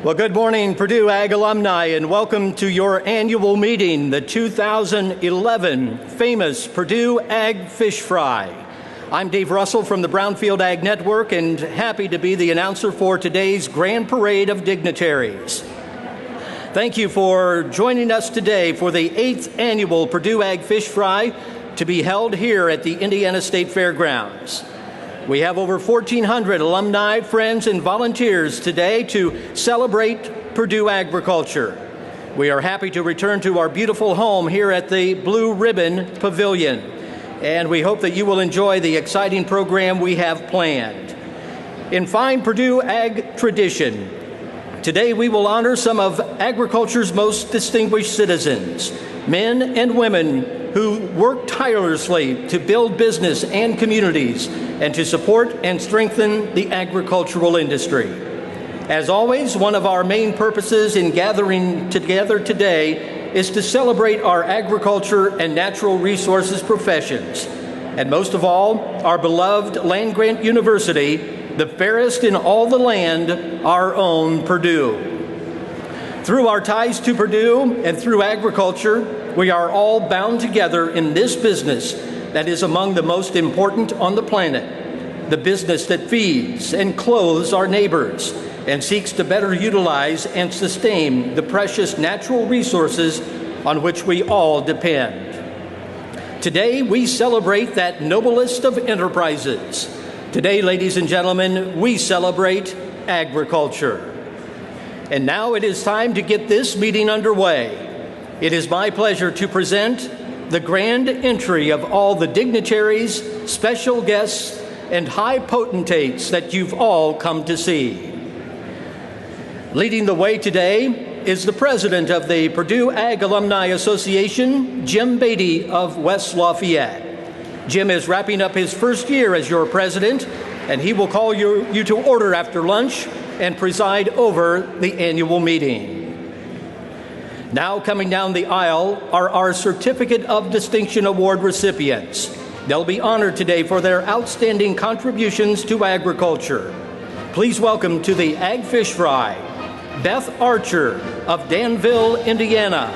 Well, good morning, Purdue Ag alumni, and welcome to your annual meeting, the 2011 famous Purdue Ag Fish Fry. I'm Dave Russell from the Brownfield Ag Network and happy to be the announcer for today's Grand Parade of Dignitaries. Thank you for joining us today for the 8th annual Purdue Ag Fish Fry to be held here at the Indiana State Fairgrounds. We have over 1,400 alumni, friends, and volunteers today to celebrate Purdue agriculture. We are happy to return to our beautiful home here at the Blue Ribbon Pavilion, and we hope that you will enjoy the exciting program we have planned. In fine Purdue Ag tradition, today we will honor some of agriculture's most distinguished citizens, men and women who work tirelessly to build business and communities and to support and strengthen the agricultural industry. As always, one of our main purposes in gathering together today is to celebrate our agriculture and natural resources professions, and most of all, our beloved land-grant university, the fairest in all the land, our own Purdue. Through our ties to Purdue and through agriculture, we are all bound together in this business that is among the most important on the planet, the business that feeds and clothes our neighbors and seeks to better utilize and sustain the precious natural resources on which we all depend. Today, we celebrate that noblest of enterprises. Today, ladies and gentlemen, we celebrate agriculture. And now it is time to get this meeting underway. It is my pleasure to present the grand entry of all the dignitaries, special guests, and high potentates that you've all come to see. Leading the way today is the president of the Purdue Ag Alumni Association, Jim Beatty of West Lafayette. Jim is wrapping up his first year as your president, and he will call you to order after lunch and preside over the annual meeting. Now coming down the aisle are our Certificate of Distinction Award recipients. They'll be honored today for their outstanding contributions to agriculture. Please welcome to the Ag Fish Fry, Beth Archer of Danville, Indiana.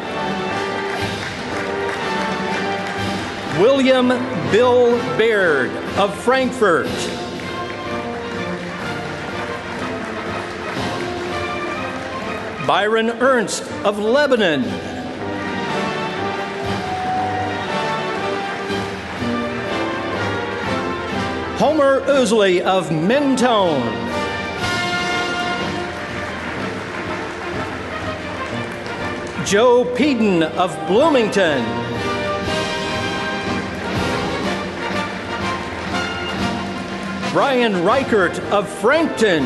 William Bill Baird of Frankfort. Byron Ernst of Lebanon. Homer Ousley of Mentone. Joe Peden of Bloomington. Brian Reichert of Frankton.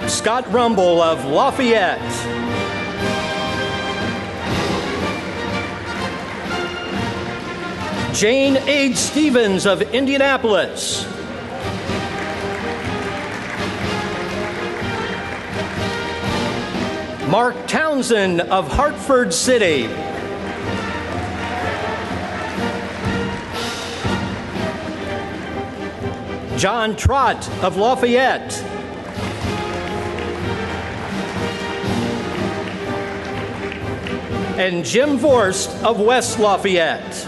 Scott Rumble of Lafayette. Jane Ade Stevens of Indianapolis. Mark Townsend of Hartford City. John Trott of Lafayette. And Jim Vorst of West Lafayette.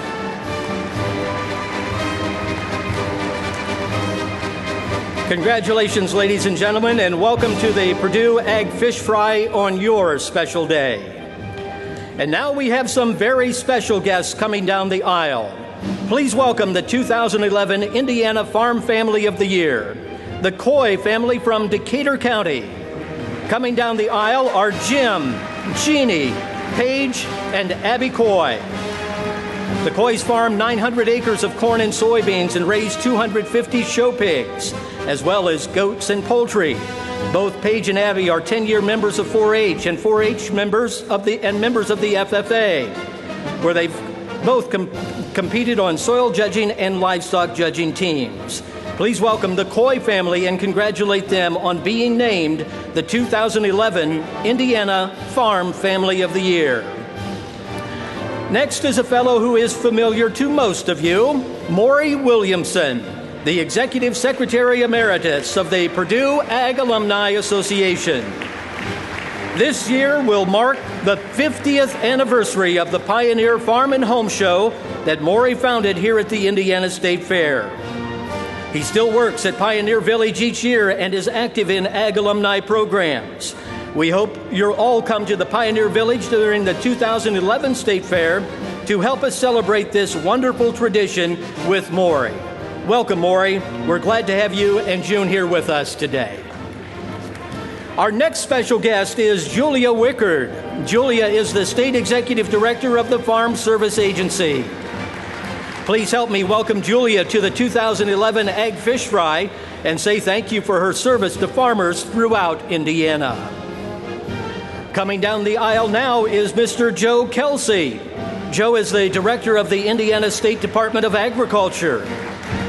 Congratulations, ladies and gentlemen, and welcome to the Purdue Ag Fish Fry on your special day. And now we have some very special guests coming down the aisle. Please welcome the 2011 Indiana Farm Family of the Year, the Coy family from Decatur County. Coming down the aisle are Jim, Jeannie, Paige, and Abby Coy. The Coys farm 900 acres of corn and soybeans and raise 250 show pigs, as well as goats and poultry. Both Paige and Abby are 10-year members of 4-H and 4-H members of the FFA, where they've both competed on soil judging and livestock judging teams. Please welcome the Coy family and congratulate them on being named the 2011 Indiana Farm Family of the Year. Next is a fellow who is familiar to most of you, Maury Williamson. the Executive Secretary Emeritus of the Purdue Ag Alumni Association. This year will mark the 50th anniversary of the Pioneer Farm and Home Show that Maury founded here at the Indiana State Fair. He still works at Pioneer Village each year and is active in Ag Alumni programs. We hope you'll all come to the Pioneer Village during the 2011 State Fair to help us celebrate this wonderful tradition with Maury. Welcome, Maury. We're glad to have you and June here with us today. Our next special guest is Julia Wickard. Julia is the State Executive Director of the Farm Service Agency. Please help me welcome Julia to the 2011 Ag Fish Fry and say thank you for her service to farmers throughout Indiana. Coming down the aisle now is Mr. Joe Kelsey. Joe is the Director of the Indiana State Department of Agriculture.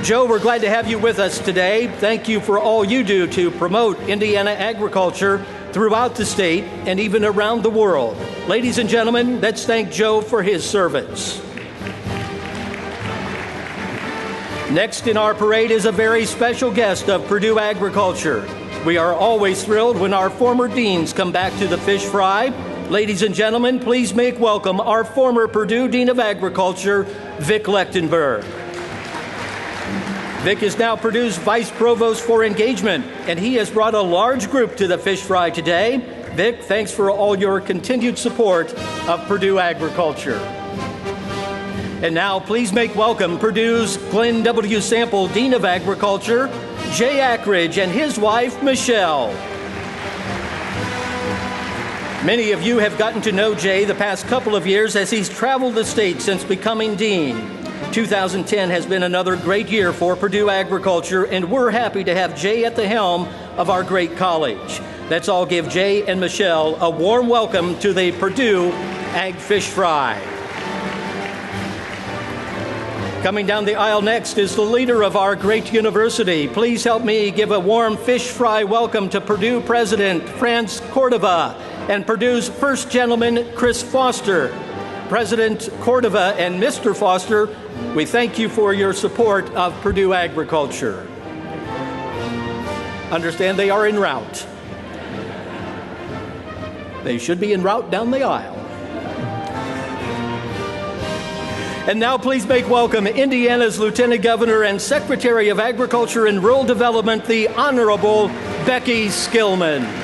Joe, we're glad to have you with us today. Thank you for all you do to promote Indiana agriculture throughout the state and even around the world. Ladies and gentlemen, let's thank Joe for his service. Next in our parade is a very special guest of Purdue Agriculture. We are always thrilled when our former deans come back to the Fish Fry. Ladies and gentlemen, please make welcome our former Purdue Dean of Agriculture, Vic Lechtenberg. Vic is now Purdue's Vice Provost for Engagement, and he has brought a large group to the Fish Fry today. Vic, thanks for all your continued support of Purdue Agriculture. And now, please make welcome Purdue's Glenn W. Sample Dean of Agriculture, Jay Akridge, and his wife, Michelle. Many of you have gotten to know Jay the past couple of years as he's traveled the state since becoming dean. 2010 has been another great year for Purdue Agriculture, and we're happy to have Jay at the helm of our great college. Let's all give Jay and Michelle a warm welcome to the Purdue Ag Fish Fry. Coming down the aisle next is the leader of our great university. Please help me give a warm Fish Fry welcome to Purdue President Franz Cordova and Purdue's First Gentleman, Chris Foster. President Cordova and Mr. Foster, we thank you for your support of Purdue Agriculture. Understand they are en route. They should be en route down the aisle. And now please make welcome Indiana's Lieutenant Governor and Secretary of Agriculture and Rural Development, the Honorable Becky Skillman.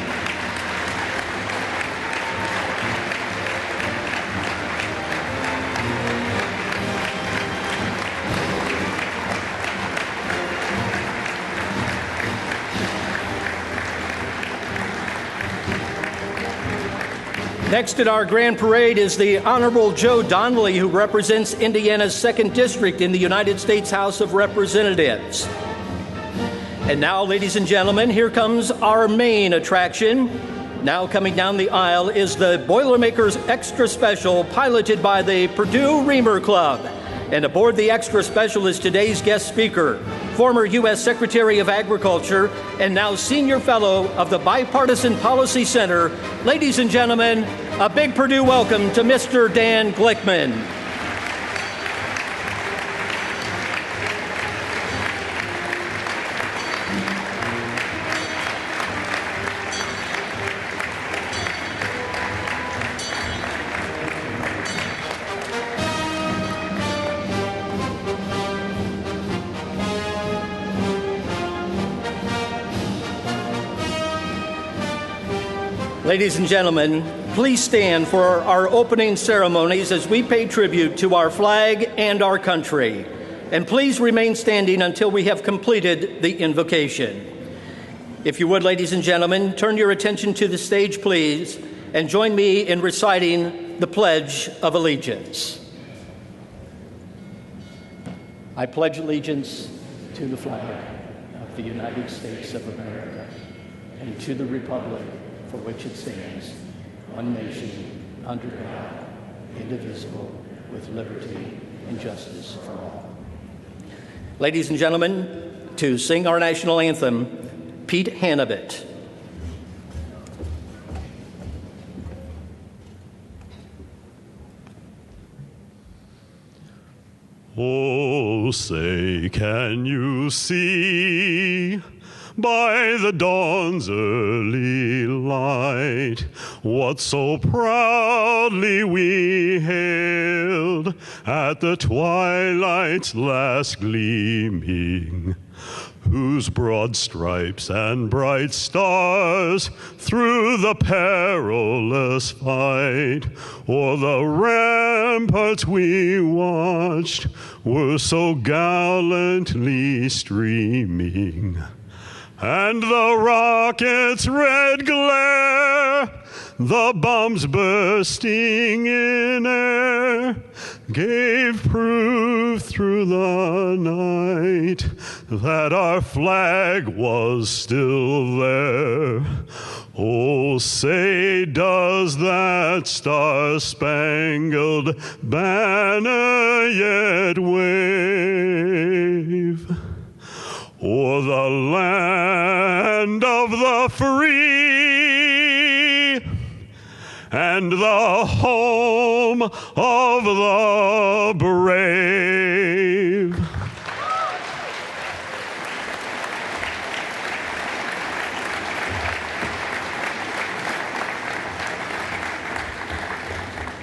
Next in our grand parade is the Honorable Joe Donnelly, who represents Indiana's 2nd District in the United States House of Representatives. And now, ladies and gentlemen, here comes our main attraction. Now coming down the aisle is the Boilermakers Extra Special, piloted by the Purdue Reamer Club. And aboard the Extra Special is today's guest speaker, former U.S. Secretary of Agriculture and now Senior Fellow of the Bipartisan Policy Center. Ladies and gentlemen, a big Purdue welcome to Mr. Dan Glickman. Ladies and gentlemen, please stand for our opening ceremonies as we pay tribute to our flag and our country. And please remain standing until we have completed the invocation. If you would, ladies and gentlemen, turn your attention to the stage, please, and join me in reciting the Pledge of Allegiance. I pledge allegiance to the flag of the United States of America and to the republic for which it stands, one nation, under God, indivisible, with liberty and justice for all. Ladies and gentlemen, to sing our national anthem, Pete Hannabit. Oh, say, can you see by the dawn's early light what so proudly we hailed at the twilight's last gleaming, whose broad stripes and bright stars through the perilous fight o'er the ramparts we watched were so gallantly streaming, and the rocket's red glare, the bombs bursting in air, gave proof through the night that our flag was still there. Oh, say, does that star-spangled banner yet wave o'er the land of the free and the home of the brave?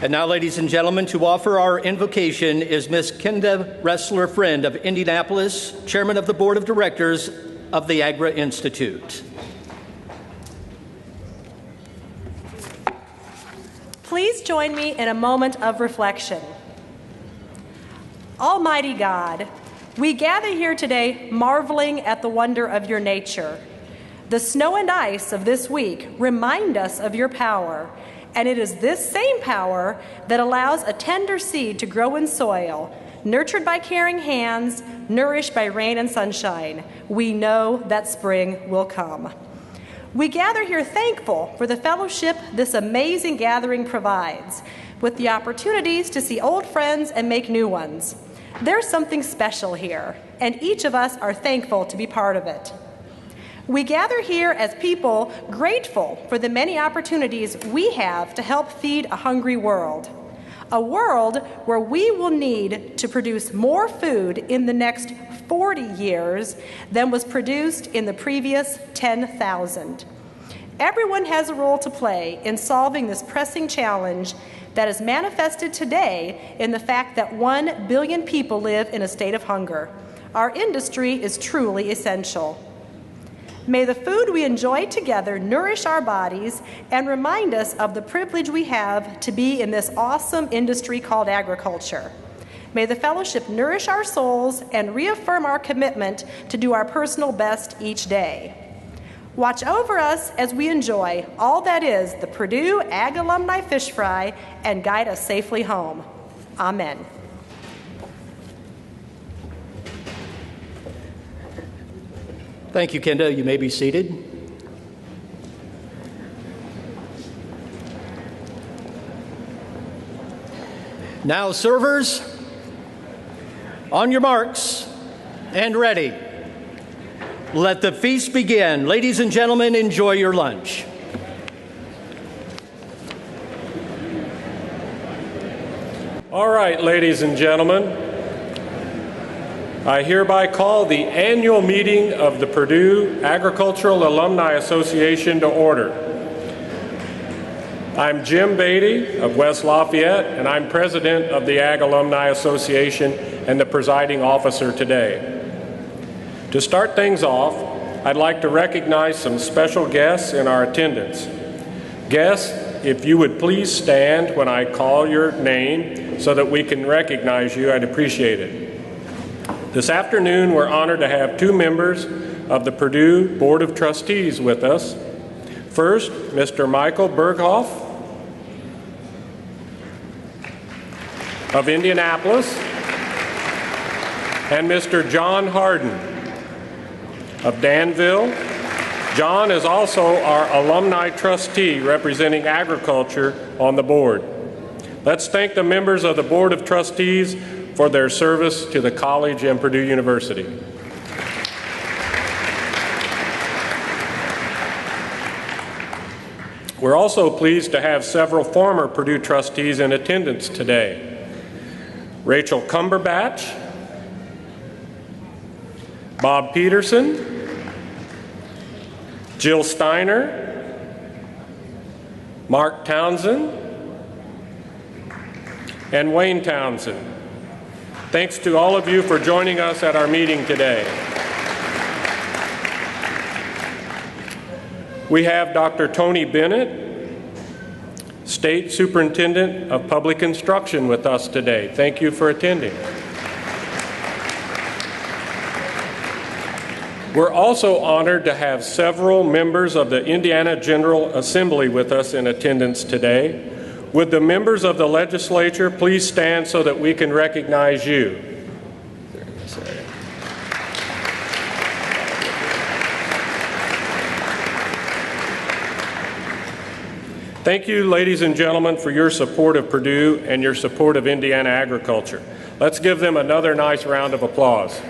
And now, ladies and gentlemen, to offer our invocation is Miss Kenda Ressler Friend of Indianapolis, Chairman of the Board of Directors of the Agra Institute. Please join me in a moment of reflection. Almighty God, we gather here today marveling at the wonder of your nature. The snow and ice of this week remind us of your power, and it is this same power that allows a tender seed to grow in soil, nurtured by caring hands, nourished by rain and sunshine. We know that spring will come. We gather here thankful for the fellowship this amazing gathering provides, with the opportunities to see old friends and make new ones. There's something special here, and each of us are thankful to be part of it. We gather here as people grateful for the many opportunities we have to help feed a hungry world, a world where we will need to produce more food in the next 40 years than was produced in the previous 10,000. Everyone has a role to play in solving this pressing challenge that is manifested today in the fact that 1 billion people live in a state of hunger. Our industry is truly essential. May the food we enjoy together nourish our bodies and remind us of the privilege we have to be in this awesome industry called agriculture. May the fellowship nourish our souls and reaffirm our commitment to do our personal best each day. Watch over us as we enjoy all that is the Purdue Ag Alumni Fish Fry and guide us safely home. Amen. Thank you, Kenda. You may be seated. Now, servers, on your marks and ready. Let the feast begin. Ladies and gentlemen, enjoy your lunch. All right, ladies and gentlemen, I hereby call the annual meeting of the Purdue Agricultural Alumni Association to order. I'm Jim Beatty of West Lafayette, and I'm president of the Ag Alumni Association and the presiding officer today. To start things off, I'd like to recognize some special guests in our attendance. Guests, if you would please stand when I call your name so that we can recognize you, I'd appreciate it. This afternoon, we're honored to have two members of the Purdue Board of Trustees with us. First, Mr. Michael Berghoff of Indianapolis, and Mr. John Harden of Danville. John is also our alumni trustee representing agriculture on the board. Let's thank the members of the Board of Trustees for their service to the college and Purdue.University. We're also pleased to have several former Purdue trustees in attendance today. Rachel Cumberbatch Bob Peterson, Jill Steiner, Mark Townsend, and Wayne Townsend. Thanks to all of you for joining us at our meeting today. We have Dr. Tony Bennett, State Superintendent of Public Instruction, with us today. Thank you for attending. We're also honored to have several members of the Indiana General Assembly with us in attendance today. Would the members of the legislature please stand so that we can recognize you? Thank you, ladies and gentlemen, for your support of Purdue and your support of Indiana agriculture. Let's give them another nice round of applause.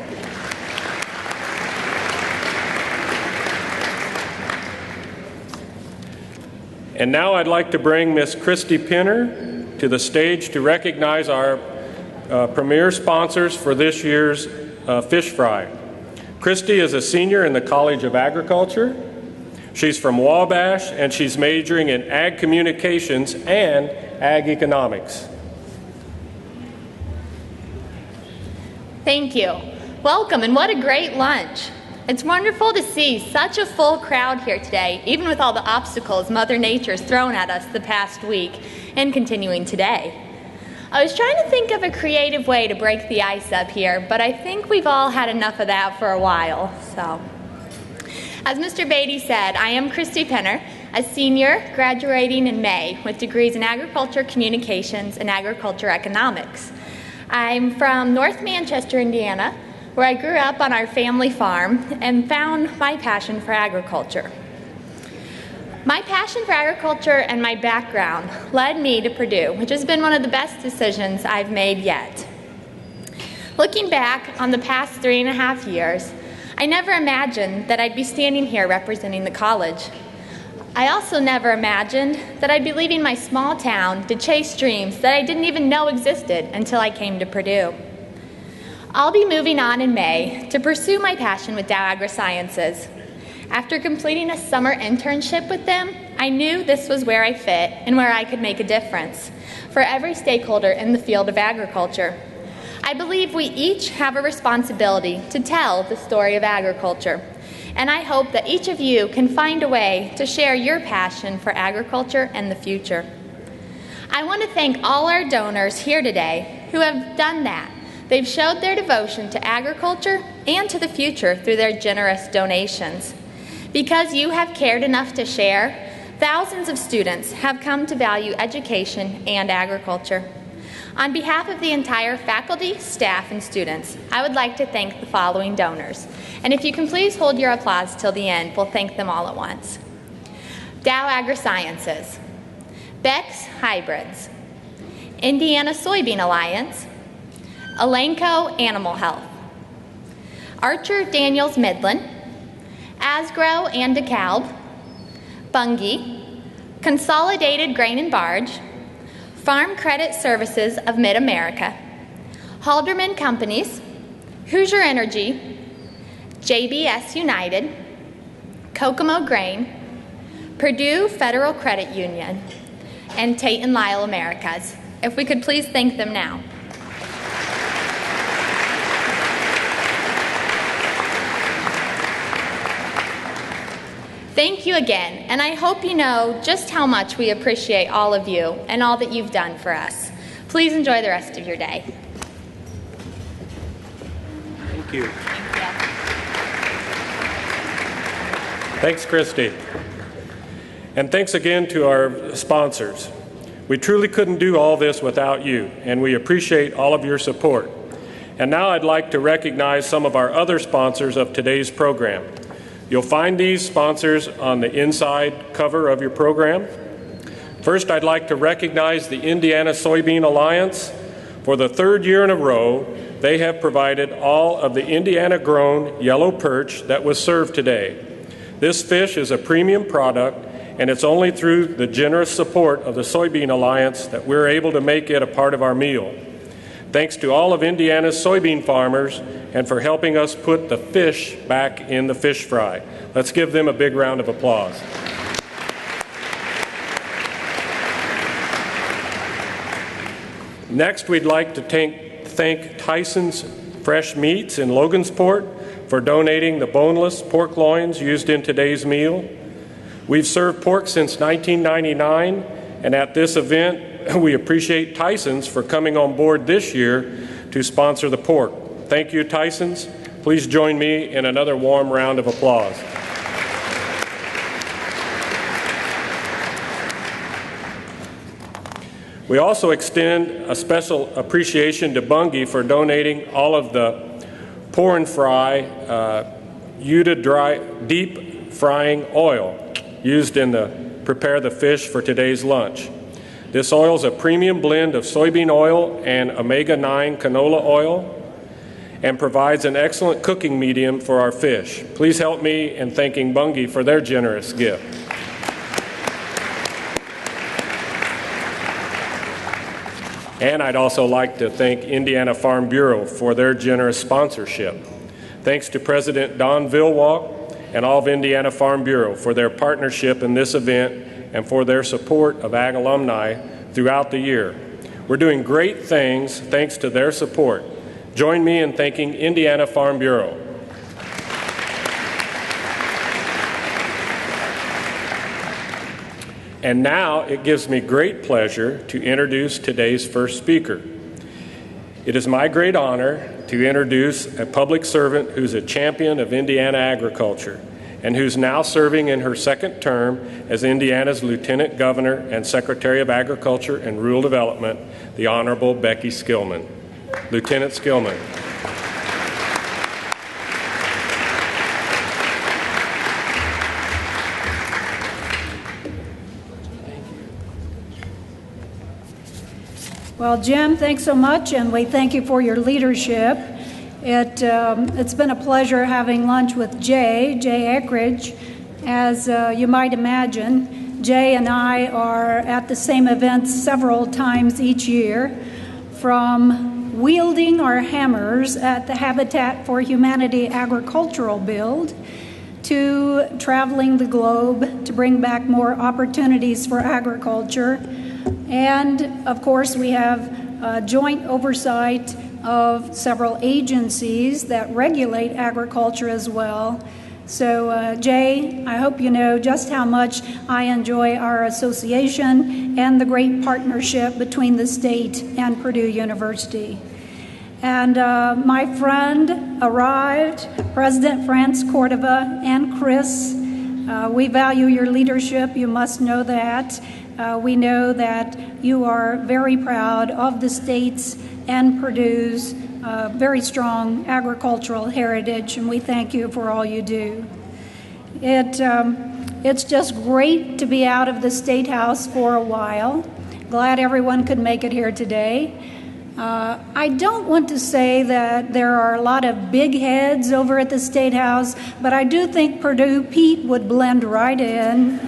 And now I'd like to bring Miss Christy Penner to the stage to recognize our premier sponsors for this year's fish fry. Christy is a senior in the College of Agriculture. She's from Wabash, and she's majoring in ag communications and ag economics. Thank you. Welcome, and what a great lunch. It's wonderful to see such a full crowd here today, even with all the obstacles Mother Nature's thrown at us the past week and continuing today. I was trying to think of a creative way to break the ice up here, but I think we've all had enough of that for a while, so. As Mr. Beatty said, I am Christy Penner, a senior graduating in May with degrees in agriculture communications and agriculture economics. I'm from North Manchester, Indiana, where I grew up on our family farm and found my passion for agriculture. My passion for agriculture and my background led me to Purdue, which has been one of the best decisions I've made yet. Looking back on the past 3.5 years, I never imagined that I'd be standing here representing the college. I also never imagined that I'd be leaving my small town to chase dreams that I didn't even know existed until I came to Purdue. I'll be moving on in May to pursue my passion with Dow AgriSciences. After completing a summer internship with them, I knew this was where I fit and where I could make a difference for every stakeholder in the field of agriculture. I believe we each have a responsibility to tell the story of agriculture, and I hope that each of you can find a way to share your passion for agriculture and the future. I want to thank all our donors here today who have done that. They've showed their devotion to agriculture and to the future through their generous donations. Because you have cared enough to share, thousands of students have come to value education and agriculture. On behalf of the entire faculty, staff, and students, I would like to thank the following donors. And if you can please hold your applause till the end, we'll thank them all at once. Dow AgriSciences, Beck's Hybrids, Indiana Soybean Alliance, Elanco Animal Health, Archer Daniels Midland, Asgrow and DeKalb, Bunge, Consolidated Grain and Barge, Farm Credit Services of Mid-America, Halderman Companies, Hoosier Energy, JBS United, Kokomo Grain, Purdue Federal Credit Union, and Tate & Lyle Americas. If we could please thank them now. Thank you again, and I hope you know just how much we appreciate all of you and all that you've done for us. Please enjoy the rest of your day. Thank you. Thank you. Thanks, Christy. And thanks again to our sponsors. We truly couldn't do all this without you, and we appreciate all of your support. And now I'd like to recognize some of our other sponsors of today's program. You'll find these sponsors on the inside cover of your program. First, I'd like to recognize the Indiana Soybean Alliance. For the third year in a row, they have provided all of the Indiana-grown yellow perch that was served today. This fish is a premium product, and it's only through the generous support of the Soybean Alliance that we're able to make it a part of our meal. Thanks to all of Indiana's soybean farmers and for helping us put the fish back in the fish fry. Let's give them a big round of applause. Next, we'd like to thank Tyson's Fresh Meats in Logansport for donating the boneless pork loins used in today's meal. We've served pork since 1999, and at this event, we appreciate Tyson's for coming on board this year to sponsor the pork. Thank you, Tyson's. Please join me in another warm round of applause. We also extend a special appreciation to Bunge for donating all of the pour and fry deep frying oil used in prepare the fish for today's lunch. This oil is a premium blend of soybean oil and omega-9 canola oil and provides an excellent cooking medium for our fish. Please help me in thanking Bunge for their generous gift. And I'd also like to thank Indiana Farm Bureau for their generous sponsorship. Thanks to President Don Vilwalk and all of Indiana Farm Bureau for their partnership in this event and for their support of Ag Alumni throughout the year. We're doing great things thanks to their support. Join me in thanking Indiana Farm Bureau. And now it gives me great pleasure to introduce today's first speaker. It is my great honor to introduce a public servant who's a champion of Indiana agriculture and who's now serving in her second term as Indiana's Lieutenant Governor and Secretary of Agriculture and Rural Development, the Honorable Becky Skillman. Lieutenant Skillman. Well, Jim, thanks so much, and we thank you for your leadership. It's been a pleasure having lunch with Jay Akridge. As you might imagine, Jay and I are at the same events several times each year, from wielding our hammers at the Habitat for Humanity agricultural build to traveling the globe to bring back more opportunities for agriculture. And, of course, we have joint oversight of several agencies that regulate agriculture as well. So, Jay, I hope you know just how much I enjoy our association and the great partnership between the state and Purdue.University. And my friend arrived, President France Cordova and Chris. We value your leadership, you must know that. We know that you are very proud of the state's and Purdue's very strong agricultural heritage, and we thank you for all you do. It's just great to be out of the State House for a while. Glad everyone could make it here today. I don't want to say that there are a lot of big heads over at the State House, but I do think Purdue Pete would blend right in.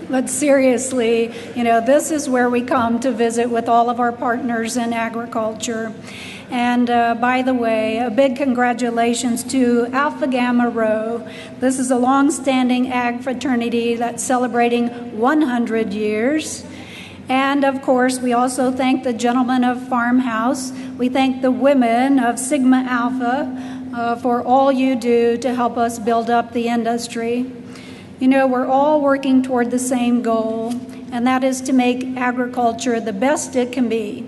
But seriously, this is where we come to visit with all of our partners in agriculture. And by the way, a big congratulations to Alpha Gamma Rho. This is a long-standing ag fraternity that's celebrating 100 years. And of course, we also thank the gentlemen of Farmhouse. We thank the women of Sigma Alpha for all you do to help us build up the industry. We're all working toward the same goal, and that is to make agriculture the best it can be.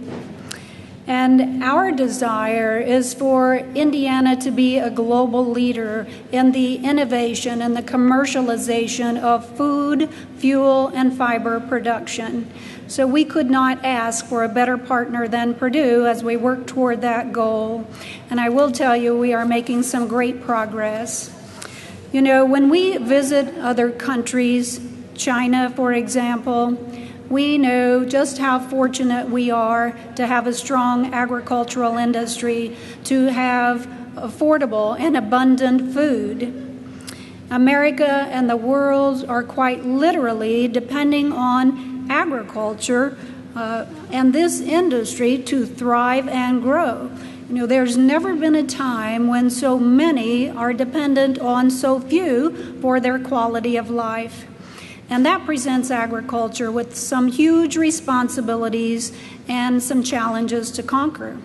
And our desire is for Indiana to be a global leader in the innovation and the commercialization of food, fuel, and fiber production. So we could not ask for a better partner than Purdue as we work toward that goal. And I will tell you, we are making some great progress. When we visit other countries, China, for example, we know just how fortunate we are to have a strong agricultural industry, to have affordable and abundant food. America and the world are quite literally depending on agriculture and this industry to thrive and grow. You know, there's never been a time when so many are dependent on so few for their quality of life. And that presents agriculture with some huge responsibilities and some challenges to conquer.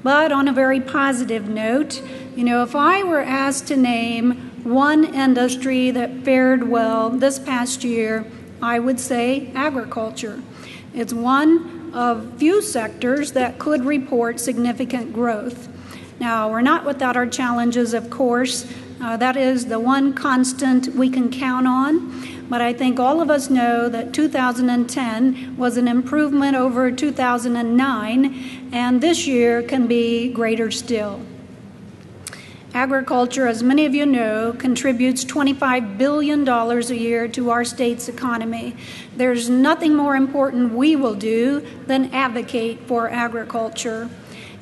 But on a very positive note, you know, if I were asked to name one industry that fared well this past year, I would say agriculture. It's one of few sectors that could report significant growth. Now, we're not without our challenges, of course. That is the one constant we can count on. But I think all of us know that 2010 was an improvement over 2009, and this year can be greater still. Agriculture, as many of you know, contributes $25 billion a year to our state's economy. There's nothing more important we will do than advocate for agriculture.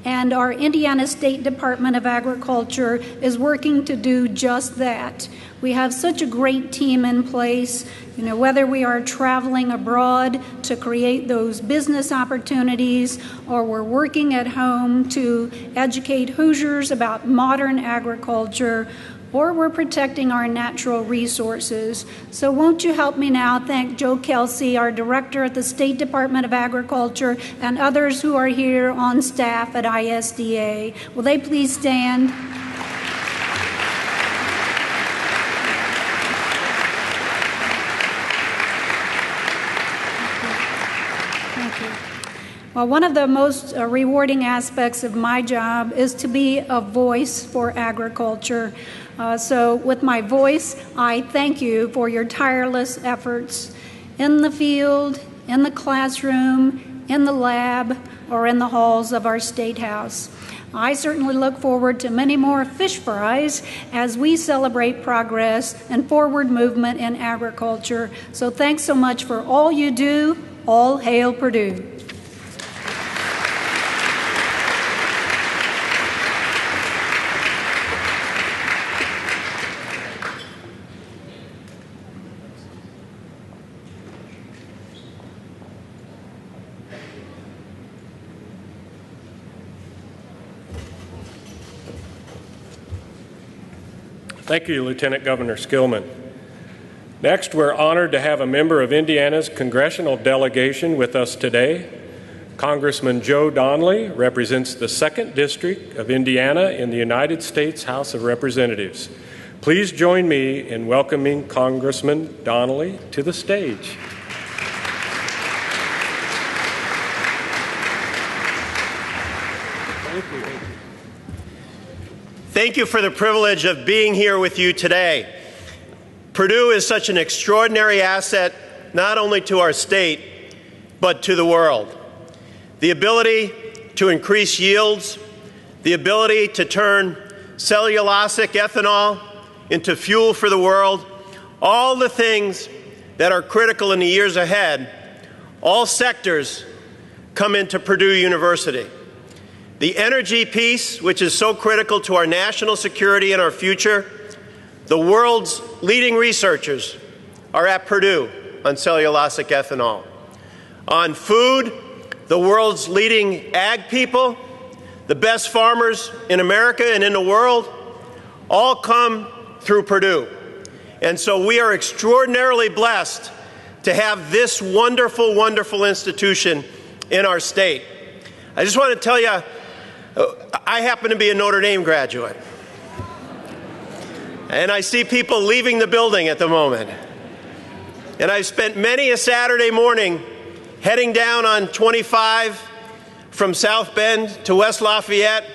And our Indiana State Department of Agriculture is working to do just that. We have such a great team in place, you know, whether we are traveling abroad to create those business opportunities, or we're working at home to educate Hoosiers about modern agriculture, or we're protecting our natural resources. So won't you help me now thank Joe Kelsey, our director at the State Department of Agriculture, and others who are here on staff at ISDA. Will they please stand? Thank you. Well, one of the most rewarding aspects of my job is to be a voice for agriculture. So with my voice, I thank you for your tireless efforts in the field, in the classroom, in the lab, or in the halls of our State House. I certainly look forward to many more fish fries as we celebrate progress and forward movement in agriculture. So thanks so much for all you do. All hail Purdue. Thank you, Lieutenant Governor Skillman. Next, we're honored to have a member of Indiana's congressional delegation with us today. Congressman Joe Donnelly represents the 2nd District of Indiana in the United States House of Representatives. Please join me in welcoming Congressman Donnelly to the stage. Thank you for the privilege of being here with you today. Purdue is such an extraordinary asset, not only to our state, but to the world. The ability to increase yields, the ability to turn cellulosic ethanol into fuel for the world, all the things that are critical in the years ahead, all sectors come into Purdue.University. The energy piece, which is so critical to our national security and our future, the world's leading researchers are at Purdue on cellulosic ethanol. On food, the world's leading ag people, the best farmers in America and in the world, all come through Purdue. And so we are extraordinarily blessed to have this wonderful, wonderful institution in our state. I just want to tell you, I happen to be a Notre Dame graduate. And I see people leaving the building at the moment. And I've spent many a Saturday morning heading down on 25 from South Bend to West Lafayette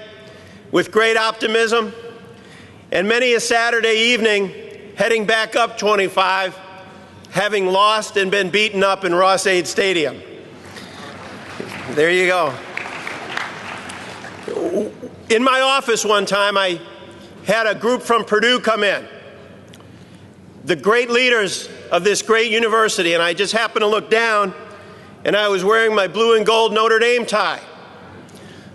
with great optimism, and many a Saturday evening heading back up 25, having lost and been beaten up in Ross-Ade Stadium. There you go. In my office one time, I had a group from Purdue come in, the great leaders of this great university, and I just happened to look down, and I was wearing my blue and gold Notre Dame tie.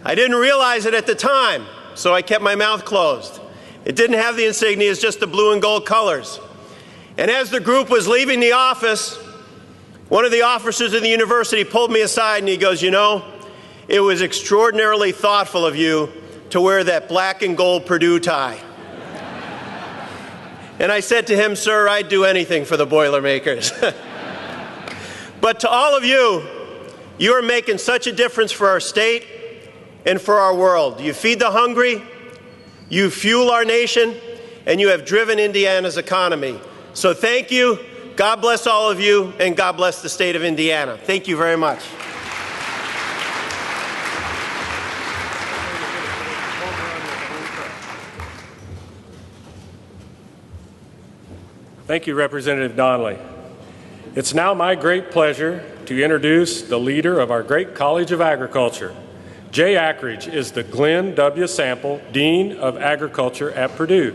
I didn't realize it at the time, so I kept my mouth closed. It didn't have the insignia, it's just the blue and gold colors. And as the group was leaving the office, One of the officers of the university pulled me aside and he goes, "You know, it was extraordinarily thoughtful of you to wear that black and gold Purdue tie." And I said to him, "Sir, I'd do anything for the Boilermakers." But to all of you, you are making such a difference for our state and for our world. You feed the hungry, you fuel our nation, and you have driven Indiana's economy. So thank you. God bless all of you, and God bless the state of Indiana. Thank you very much. Thank you, Representative Donnelly. It's now my great pleasure to introduce the leader of our great College of Agriculture. Jay Akridge is the Glenn W. Sample Dean of Agriculture at Purdue.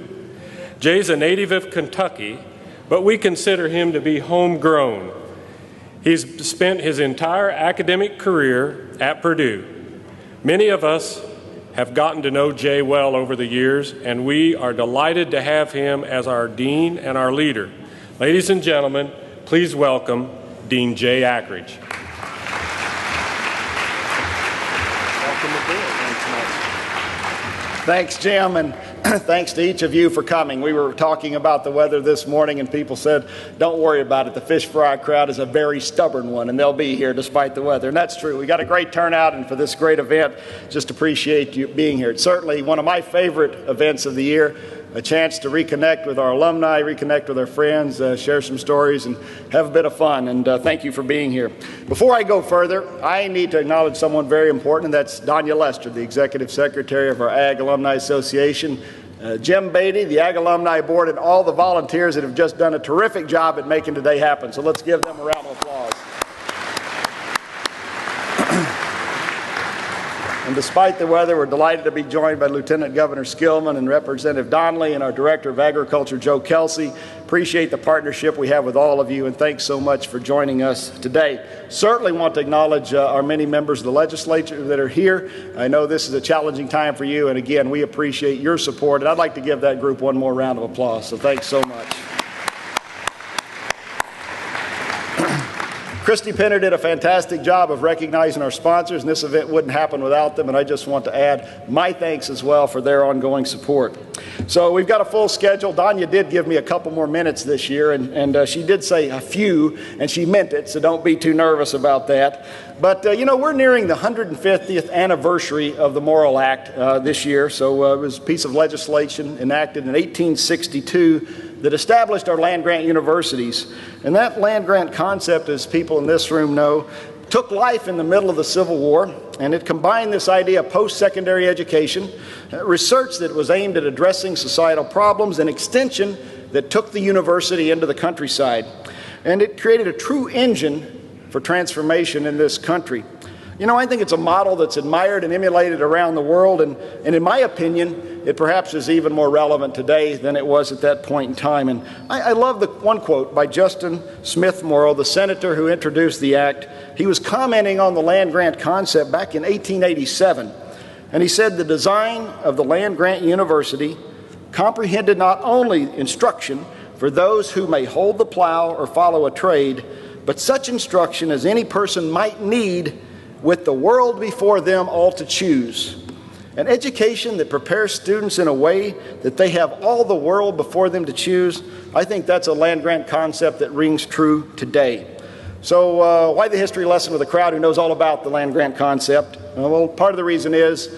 Jay's a native of Kentucky, but we consider him to be homegrown. He's spent his entire academic career at Purdue. Many of us have gotten to know Jay well over the years, and we are delighted to have him as our dean and our leader. Ladies and gentlemen, please welcome Dean Jay Akridge. Thanks, Jim, and thanks to each of you for coming. We were talking about the weather this morning, and people said, "Don't worry about it. The fish fry crowd is a very stubborn one, and they'll be here despite the weather." And that's true. We got a great turnout, and for this great event, just appreciate you being here. It's certainly one of my favorite events of the year. A chance to reconnect with our alumni, reconnect with our friends, share some stories, and have a bit of fun. And thank you for being here. Before I go further, I need to acknowledge someone very important, and that's Donya Lester, the Executive Secretary of our Ag Alumni Association, Jim Beatty, the Ag Alumni Board, and all the volunteers that have just done a terrific job at making today happen. So let's give them a round of applause. And despite the weather, we're delighted to be joined by Lieutenant Governor Skillman and Representative Donnelly and our Director of Agriculture, Joe Kelsey. Appreciate the partnership we have with all of you, and thanks so much for joining us today. Certainly want to acknowledge our many members of the legislature that are here. I know this is a challenging time for you, and again, we appreciate your support, and I'd like to give that group one more round of applause, so thanks so much. Christy Penner did a fantastic job of recognizing our sponsors, and this event wouldn't happen without them, and I just want to add my thanks as well for their ongoing support. So we've got a full schedule. Donya did give me a couple more minutes this year, and she did say a few, and she meant it, so don't be too nervous about that. But, you know, we're nearing the 150th anniversary of the Morrill Act this year, so it was a piece of legislation enacted in 1862 that established our land-grant universities. And that land-grant concept, as people in this room know, took life in the middle of the Civil War, and it combined this idea of post-secondary education, research that was aimed at addressing societal problems, and extension that took the university into the countryside. And it created a true engine for transformation in this country. You know, I think it's a model that's admired and emulated around the world, and in my opinion, it perhaps is even more relevant today than it was at that point in time. And I love the one quote by Justin Smith Morrill, the senator who introduced the act. He was commenting on the land-grant concept back in 1887, and he said the design of the land-grant university comprehended not only instruction for those who may hold the plow or follow a trade, but such instruction as any person might need with the world before them all to choose. An education that prepares students in a way that they have all the world before them to choose, I think that's a land-grant concept that rings true today. So why the history lesson with a crowd who knows all about the land-grant concept? Well, part of the reason is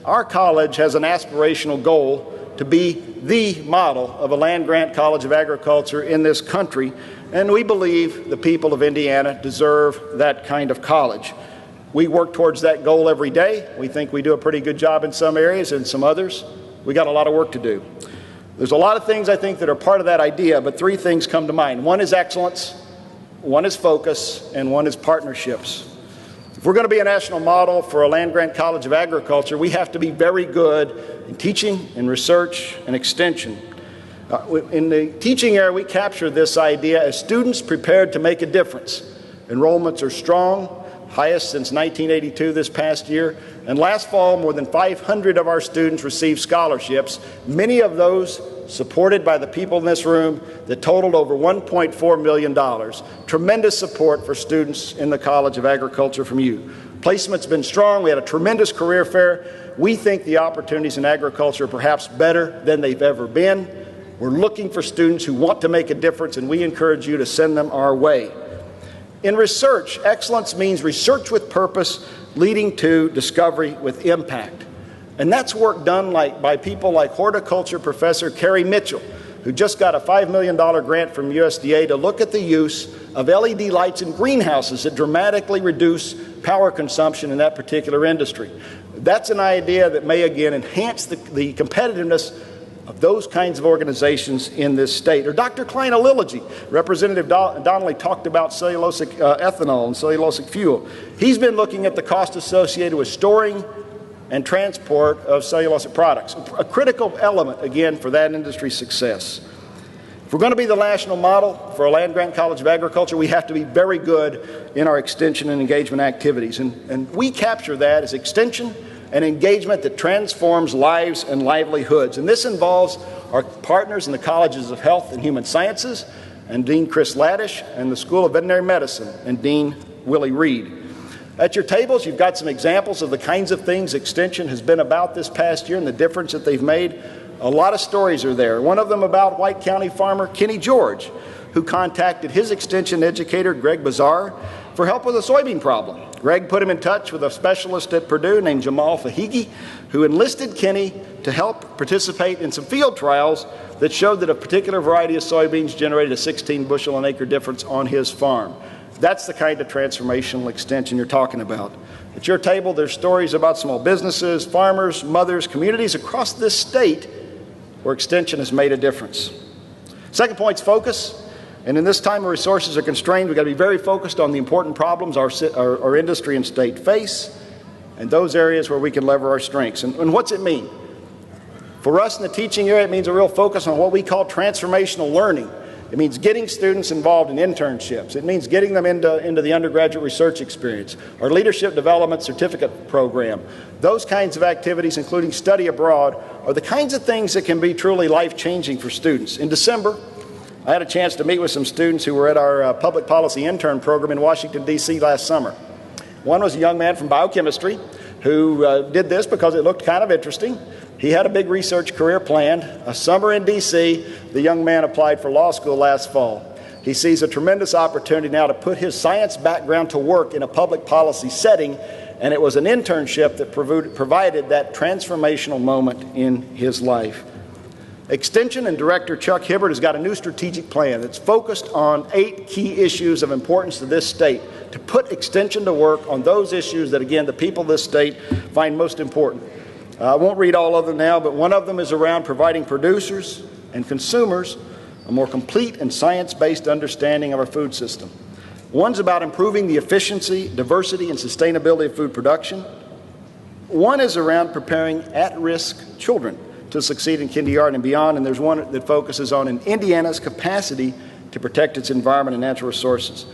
our college has an aspirational goal to be the model of a land-grant college of agriculture in this country, and we believe the people of Indiana deserve that kind of college. We work towards that goal every day. We think we do a pretty good job in some areas, and some others, we got a lot of work to do. There's a lot of things I think that are part of that idea, but three things come to mind. One is excellence, one is focus, and one is partnerships. If we're going to be a national model for a land-grant college of agriculture, we have to be very good in teaching, in research, and extension. In the teaching area, we capture this idea as students prepared to make a difference. Enrollments are strong, highest since 1982 this past year, and last fall more than 500 of our students received scholarships, many of those supported by the people in this room, that totaled over $1.4 million. Tremendous support for students in the College of Agriculture from you. Placement's been strong. We had a tremendous career fair. We think the opportunities in agriculture are perhaps better than they've ever been. We're looking for students who want to make a difference, and we encourage you to send them our way. In research, excellence means research with purpose leading to discovery with impact. And that's work done by people like horticulture professor Carrie Mitchell, who just got a $5 million grant from USDA to look at the use of LED lights in greenhouses that dramatically reduce power consumption in that particular industry. That's an idea that may, again, enhance the competitiveness of those kinds of organizations in this state. Or Dr. Klein Aliligy, Representative Donnelly talked about cellulosic ethanol and cellulosic fuel. He's been looking at the cost associated with storing and transport of cellulosic products, a critical element, again, for that industry's success. If we're going to be the national model for a land-grant College of Agriculture, we have to be very good in our extension and engagement activities. And we capture that as extension and engagement that transforms lives and livelihoods. And this involves our partners in the Colleges of Health and Human Sciences, and Dean Chris Laddish, and the School of Veterinary Medicine, and Dean Willie Reed. At your tables, you've got some examples of the kinds of things Extension has been about this past year and the difference that they've made. A lot of stories are there. One of them about White County farmer Kenny George, who contacted his Extension educator, Greg Bazar, for help with a soybean problem. Greg put him in touch with a specialist at Purdue named Jamal Fahigi, who enlisted Kenny to help participate in some field trials that showed that a particular variety of soybeans generated a 16 bushel an acre difference on his farm. That's the kind of transformational extension you're talking about. At your table, there's stories about small businesses, farmers, mothers, communities across this state where extension has made a difference. Second point's focus. And in this time where resources are constrained, we've got to be very focused on the important problems our industry and state face, and those areas where we can lever our strengths. And what's it mean? For us in the teaching area, it means a real focus on what we call transformational learning. It means getting students involved in internships. It means getting them into the undergraduate research experience, our leadership development certificate program. Those kinds of activities, including study abroad, are the kinds of things that can be truly life-changing for students. In December, I had a chance to meet with some students who were at our public policy intern program in Washington, D.C. last summer. One was a young man from biochemistry who did this because it looked kind of interesting. He had a big research career planned. A summer in D.C., the young man applied for law school last fall. He sees a tremendous opportunity now to put his science background to work in a public policy setting, and it was an internship that provided that transformational moment in his life. Extension and Director Chuck Hibbert has got a new strategic plan that's focused on 8 key issues of importance to this state, to put Extension to work on those issues that, again, the people of this state find most important. I won't read all of them now, but one of them is around providing producers and consumers a more complete and science-based understanding of our food system. One's about improving the efficiency, diversity, and sustainability of food production. One is around preparing at-risk children to succeed in kindergarten and beyond, and there's one that focuses on Indiana's capacity to protect its environment and natural resources.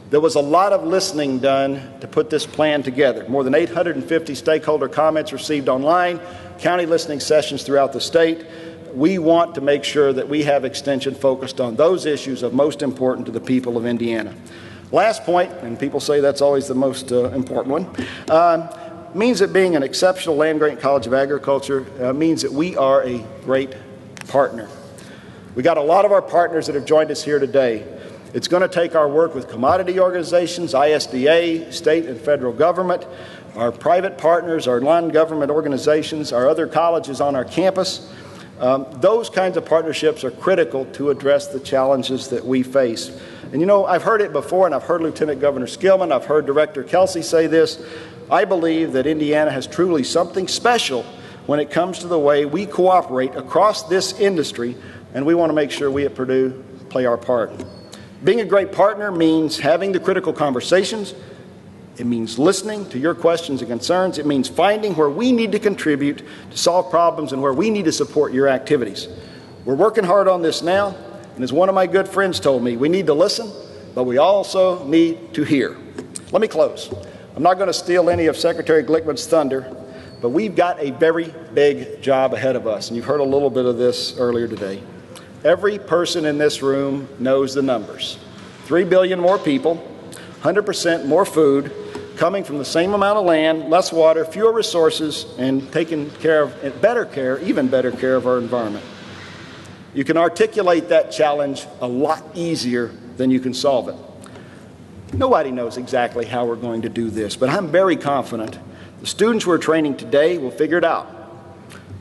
There was a lot of listening done to put this plan together. More than 850 stakeholder comments received online, county listening sessions throughout the state. We want to make sure that we have Extension focused on those issues of most important to the people of Indiana. Last point, and people say that's always the most important one, means that being an exceptional land-grant College of Agriculture means that we are a great partner. We got a lot of our partners that have joined us here today. It's going to take our work with commodity organizations, ISDA, state and federal government, our private partners, our non-government organizations, our other colleges on our campus. Those kinds of partnerships are critical to address the challenges that we face. And you know, I've heard it before, and I've heard Lieutenant Governor Skillman, I've heard Director Kelsey say this. I believe that Indiana has truly something special when it comes to the way we cooperate across this industry, and we want to make sure we at Purdue play our part. Being a great partner means having the critical conversations. It means listening to your questions and concerns. It means finding where we need to contribute to solve problems and where we need to support your activities. We're working hard on this now, and as one of my good friends told me, we need to listen, but we also need to hear. Let me close. I'm not going to steal any of Secretary Glickman's thunder, but we've got a very big job ahead of us, and you've heard a little bit of this earlier today. Every person in this room knows the numbers. 3 billion more people, 100% more food, coming from the same amount of land, less water, fewer resources, and taking care of, even better care of our environment. You can articulate that challenge a lot easier than you can solve it. Nobody knows exactly how we're going to do this, but I'm very confident the students we're training today will figure it out.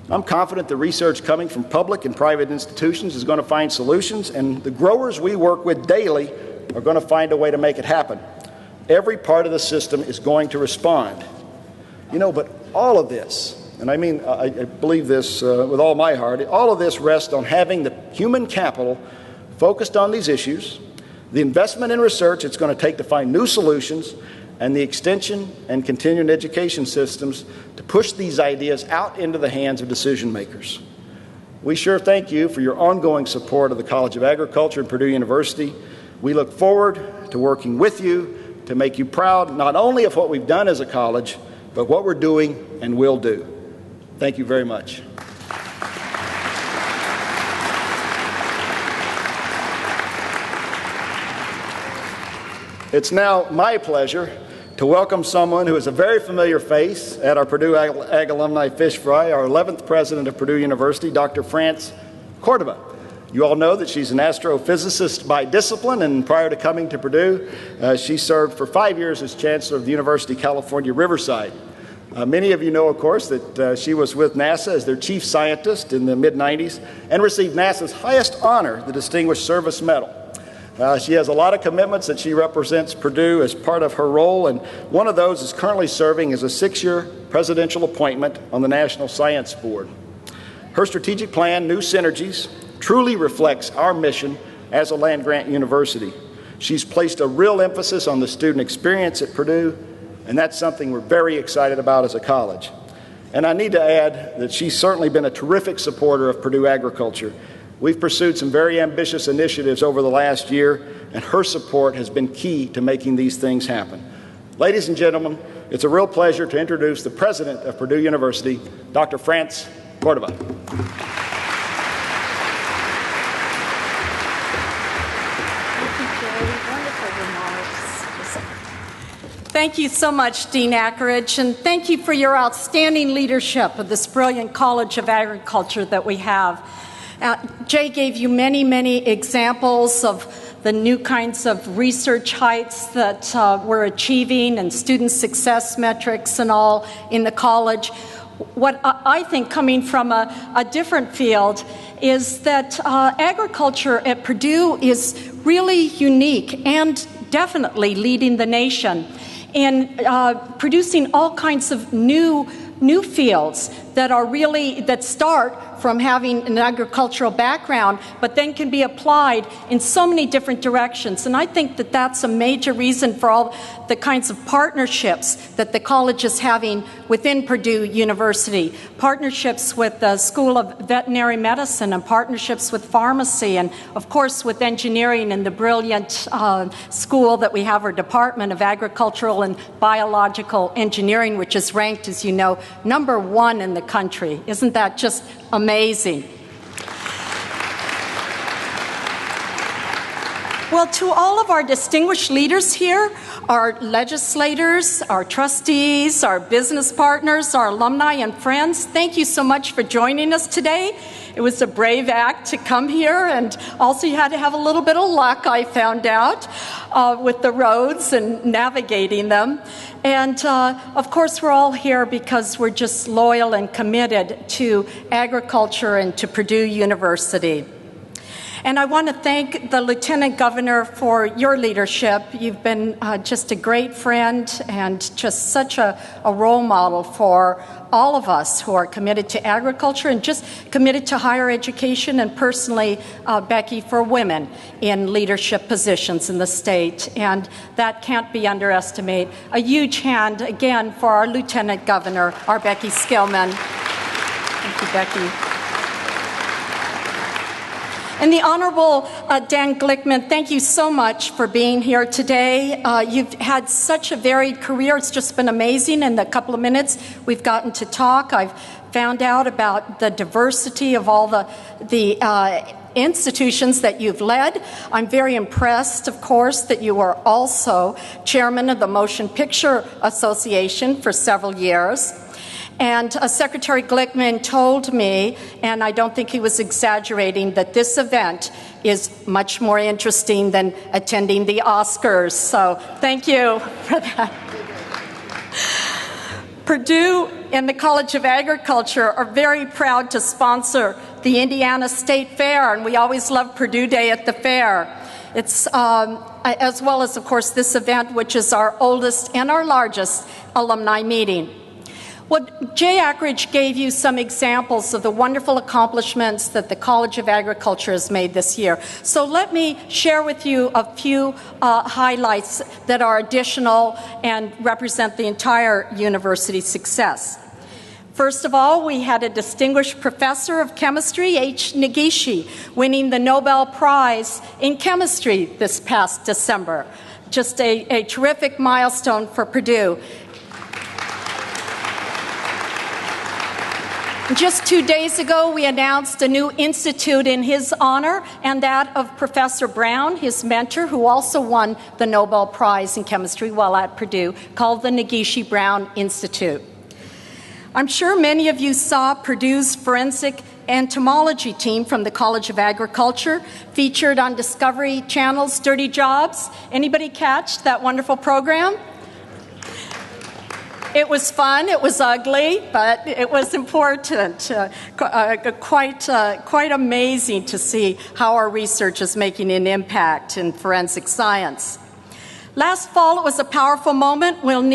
I'm confident the research coming from public and private institutions is going to find solutions, and the growers we work with daily are going to find a way to make it happen. Every part of the system is going to respond. But all of this, and I mean, I believe this with all my heart, all of this rests on having the human capital focused on these issues, the investment in research it's going to take to find new solutions, and the extension and continuing education systems to push these ideas out into the hands of decision makers. We sure thank you for your ongoing support of the College of Agriculture and Purdue.University. We look forward to working with you to make you proud not only of what we've done as a college, but what we're doing and will do. Thank you very much. It's now my pleasure to welcome someone who is a very familiar face at our Purdue Ag Alumni Fish Fry, our 11th president of Purdue.University, Dr. France Cordova. You all know that she's an astrophysicist by discipline, and prior to coming to Purdue, she served for 5 years as chancellor of the University of California, Riverside. Many of you know, of course, that she was with NASA as their chief scientist in the mid-90s and received NASA's highest honor, the Distinguished Service Medal. She has a lot of commitments that she represents Purdue as part of her role, and one of those is currently serving as a 6-year presidential appointment on the National Science Board. Her strategic plan, New Synergies, truly reflects our mission as a land-grant university. She's placed a real emphasis on the student experience at Purdue, and that's something we're very excited about as a college. And I need to add that she's certainly been a terrific supporter of Purdue agriculture. We've pursued some very ambitious initiatives over the last year, and her support has been key to making these things happen. Ladies and gentlemen, it's a real pleasure to introduce the president of Purdue.University, Dr. France Cordova. Thank you so much, Dean Akridge, and thank you for your outstanding leadership of this brilliant College of Agriculture that we have. Jay gave you many, many examples of the new kinds of research heights that we're achieving and student success metrics and all in the college. What I think, coming from a different field, is that agriculture at Purdue is really unique and definitely leading the nation in producing all kinds of new fields that start from having an agricultural background, but then can be applied in so many different directions. And I think that that's a major reason for all the kinds of partnerships that the college is having within Purdue.University. Partnerships with the School of Veterinary Medicine, and partnerships with pharmacy, and of course with engineering and the brilliant school that we have, our Department of Agricultural and Biological Engineering, which is ranked, as you know, #1 in the country. Isn't that just amazing? Well, to all of our distinguished leaders here, our legislators, our trustees, our business partners, our alumni and friends, thank you so much for joining us today. It was a brave act to come here, and also you had to have a little bit of luck, I found out, with the roads and navigating them. And of course, we're all here because we're just loyal and committed to agriculture and to Purdue.University. And I want to thank the Lieutenant Governor for your leadership. You've been just a great friend and just such a role model for all of us who are committed to agriculture and just committed to higher education, and personally, Becky, for women in leadership positions in the state. And that can't be underestimated. A huge hand, again, for our Lieutenant Governor, our Becky Skillman. Thank you, Becky. And the Honorable Dan Glickman, thank you so much for being here today. You've had such a varied career. It's just been amazing in the couple of minutes we've gotten to talk. I've found out about the diversity of all the institutions that you've led. I'm very impressed, of course, that you are also chairman of the Motion Picture Association for several years. And Secretary Glickman told me, and I don't think he was exaggerating, that this event is much more interesting than attending the Oscars. So thank you for that. Purdue and the College of Agriculture are very proud to sponsor the Indiana State Fair, and we always love Purdue Day at the fair. It's as well as, of course, this event, which is our oldest and our largest alumni meeting. Well, Jay Akridge gave you some examples of the wonderful accomplishments that the College of Agriculture has made this year. So let me share with you a few highlights that are additional and represent the entire university's success. First of all, we had a distinguished professor of chemistry, H. Negishi, winning the Nobel Prize in Chemistry this past December. Just a terrific milestone for Purdue. Just 2 days ago, we announced a new institute in his honor and that of Professor Brown, his mentor, who also won the Nobel Prize in Chemistry while at Purdue, called the Negishi Brown Institute. I'm sure many of you saw Purdue's forensic entomology team from the College of Agriculture featured on Discovery Channel's Dirty Jobs. Anybody catch that wonderful program? It was fun, it was ugly, but it was important. Quite amazing to see how our research is making an impact in forensic science. Last fall, it was a powerful moment when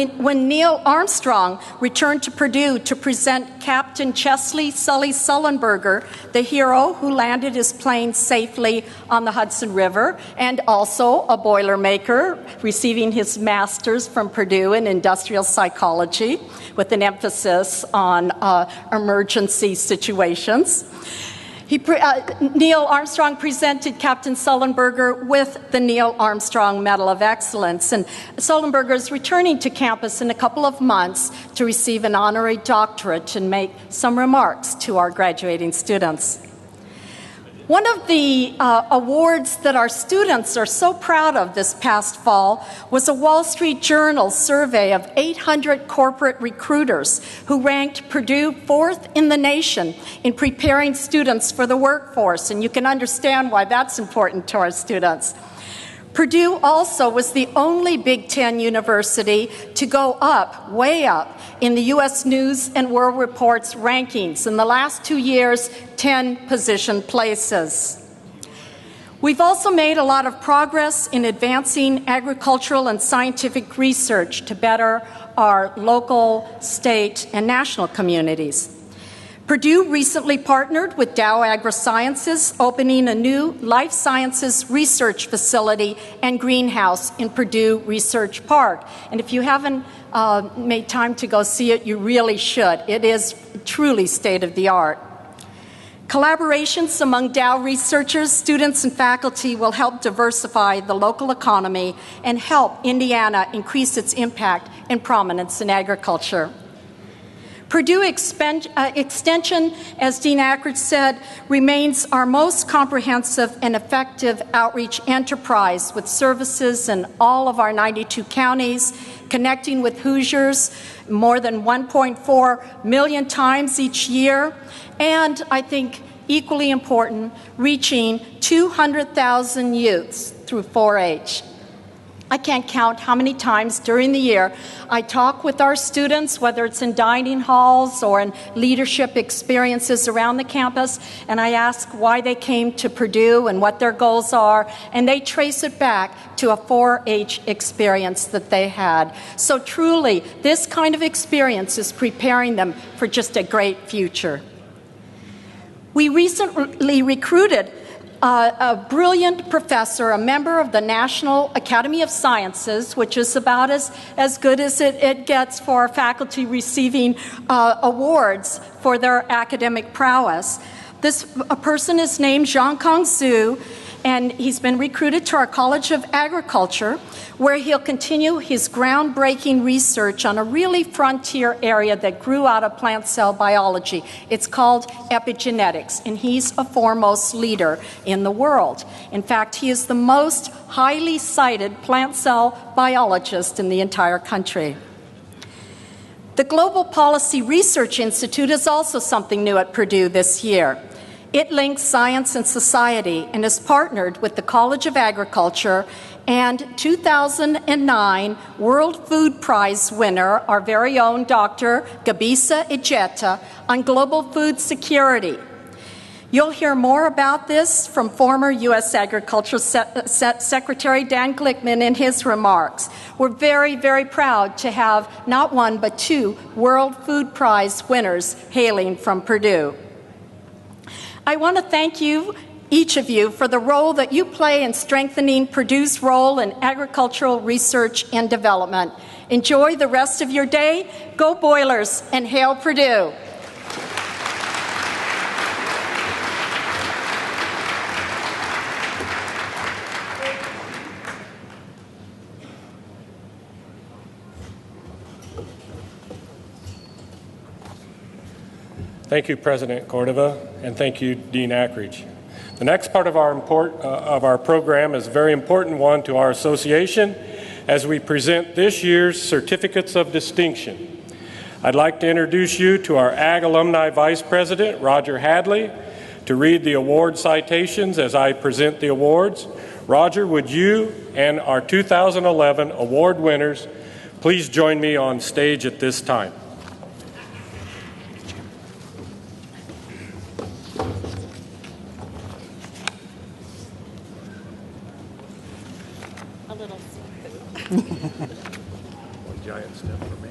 Neil Armstrong returned to Purdue to present Captain Chesley Sully Sullenberger, the hero who landed his plane safely on the Hudson River, and also a Boilermaker, receiving his master's from Purdue in industrial psychology with an emphasis on emergency situations. Neil Armstrong presented Captain Sullenberger with the Neil Armstrong Medal of Excellence, and Sullenberger is returning to campus in a couple of months to receive an honorary doctorate and make some remarks to our graduating students. One of the awards that our students are so proud of this past fall was a Wall Street Journal survey of 800 corporate recruiters who ranked Purdue 4th in the nation in preparing students for the workforce, and you can understand why that's important to our students. Purdue also was the only Big Ten university to go up, way up, in the U.S. News and World Report's rankings. In the last 2 years, 10 position places. We've also made a lot of progress in advancing agricultural and scientific research to better our local, state, and national communities. Purdue recently partnered with Dow AgroSciences, opening a new life sciences research facility and greenhouse in Purdue Research Park. And if you haven't made time to go see it, you really should. It is truly state-of-the-art. Collaborations among Dow researchers, students, and faculty will help diversify the local economy and help Indiana increase its impact and prominence in agriculture. Purdue Extension, as Dean Akridge said, remains our most comprehensive and effective outreach enterprise with services in all of our 92 counties, connecting with Hoosiers more than 1.4 million times each year, and I think equally important, reaching 200,000 youths through 4-H. I can't count how many times during the year I talk with our students, whether it's in dining halls or in leadership experiences around the campus, and I ask why they came to Purdue and what their goals are, and they trace it back to a 4-H experience that they had. So truly, this kind of experience is preparing them for just a great future. We recently recruited a brilliant professor, a member of the National Academy of Sciences, which is about as good as it gets for faculty receiving awards for their academic prowess. This person is named Zhang Kong Zhu, and he's been recruited to our College of Agriculture, where he'll continue his groundbreaking research on a really frontier area that grew out of plant cell biology. It's called epigenetics, and he's a foremost leader in the world. In fact, he is the most highly cited plant cell biologist in the entire country. The Global Policy Research Institute is also something new at Purdue this year. It links science and society and is partnered with the College of Agriculture and 2009 World Food Prize winner, our very own Dr. Gabisa Ejeta, on global food security. You'll hear more about this from former U.S. Agriculture Secretary Dan Glickman in his remarks. We're very, very proud to have not one but 2 World Food Prize winners hailing from Purdue. I want to thank you, each of you, for the role that you play in strengthening Purdue's role in agricultural research and development. Enjoy the rest of your day. Go Boilers and hail Purdue. Thank you, President Cordova, and thank you, Dean Akridge. The next part of our program is a very important one to our association as we present this year's Certificates of Distinction. I'd like to introduce you to our Ag Alumni Vice President, Roger Hadley, to read the award citations as I present the awards. Roger, would you and our 2011 award winners please join me on stage at this time? One giant step for me.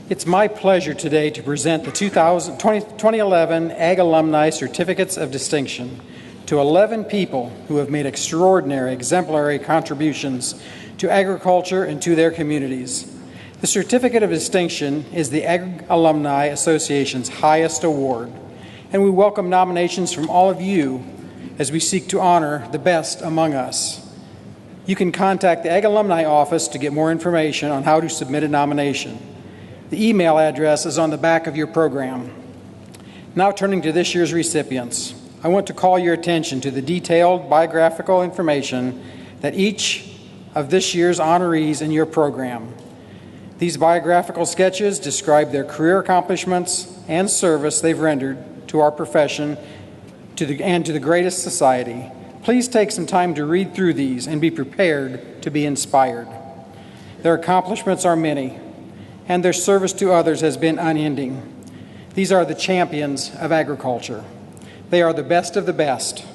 It's my pleasure today to present the 2011 Ag Alumni Certificates of Distinction to 11 people who have made extraordinary, exemplary contributions to agriculture and to their communities. The Certificate of Distinction is the Ag Alumni Association's highest award, and we welcome nominations from all of you as we seek to honor the best among us. You can contact the Ag Alumni office to get more information on how to submit a nomination. The email address is on the back of your program. Now turning to this year's recipients, I want to call your attention to the detailed biographical information that each of this year's honorees in your program. These biographical sketches describe their career accomplishments and service they've rendered to our profession and to the greatest society. Please take some time to read through these and be prepared to be inspired. Their accomplishments are many, and their service to others has been unending. These are the champions of agriculture. They are the best of the best,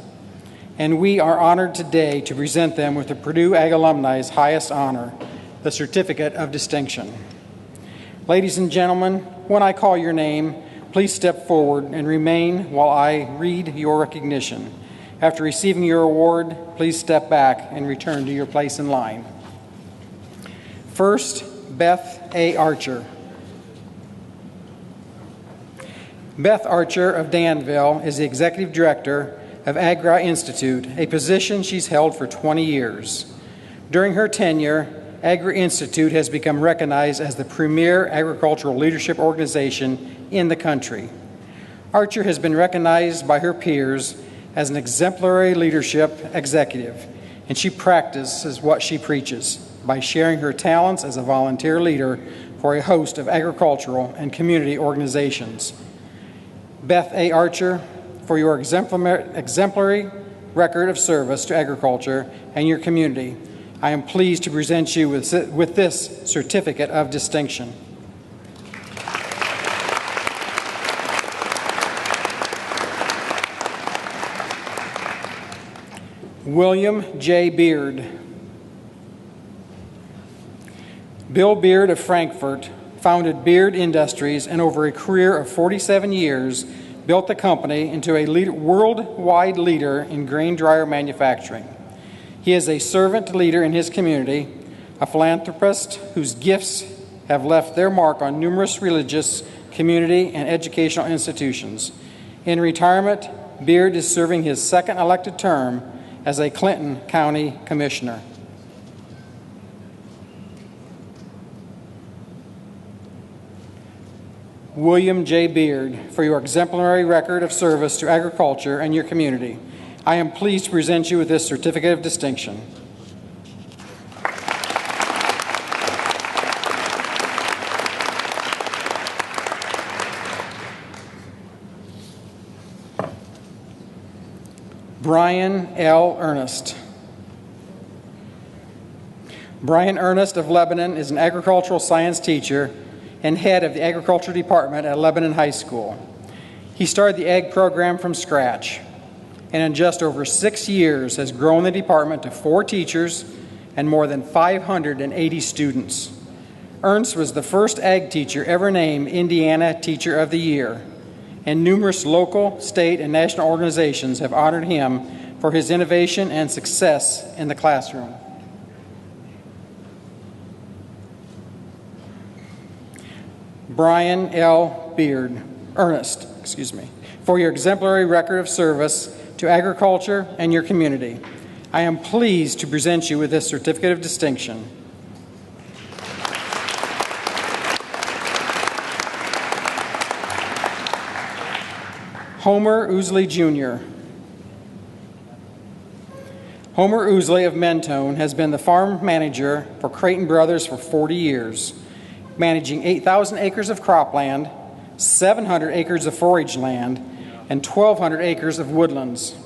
and we are honored today to present them with the Purdue Ag Alumni's highest honor, the Certificate of Distinction. Ladies and gentlemen, when I call your name, please step forward and remain while I read your recognition. After receiving your award, please step back and return to your place in line. First, Beth A. Archer. Beth Archer of Danville is the Executive Director of Agra Institute, a position she's held for 20 years. During her tenure, Agra Institute has become recognized as the premier agricultural leadership organization in the country. Archer has been recognized by her peers as an exemplary leadership executive, and she practices what she preaches by sharing her talents as a volunteer leader for a host of agricultural and community organizations. Beth A. Archer, for your exemplary record of service to agriculture and your community, I am pleased to present you with this Certificate of Distinction. William J. Beard. Bill Beard of Frankfurt founded Beard Industries and over a career of 47 years built the company into a worldwide leader in grain dryer manufacturing. He is a servant leader in his community, a philanthropist whose gifts have left their mark on numerous religious, community, and educational institutions. In retirement, Beard is serving his second elected term as a Clinton County Commissioner. William J. Beard, for your exemplary record of service to agriculture and your community, I am pleased to present you with this certificate of distinction. Brian L. Ernest. Brian Ernest of Lebanon is an agricultural science teacher and head of the agriculture department at Lebanon High School. He started the ag program from scratch, and in just over 6 years has grown the department to 4 teachers and more than 580 students. Ernst was the first ag teacher ever named Indiana Teacher of the Year, and numerous local, state, and national organizations have honored him for his innovation and success in the classroom. Brian L. Ernest, for your exemplary record of service to agriculture and your community. I am pleased to present you with this certificate of distinction. Homer Ousley, Jr. Homer Ousley of Mentone has been the farm manager for Creighton Brothers for 40 years, managing 8,000 acres of cropland, 700 acres of forage land, and 1,200 acres of woodlands.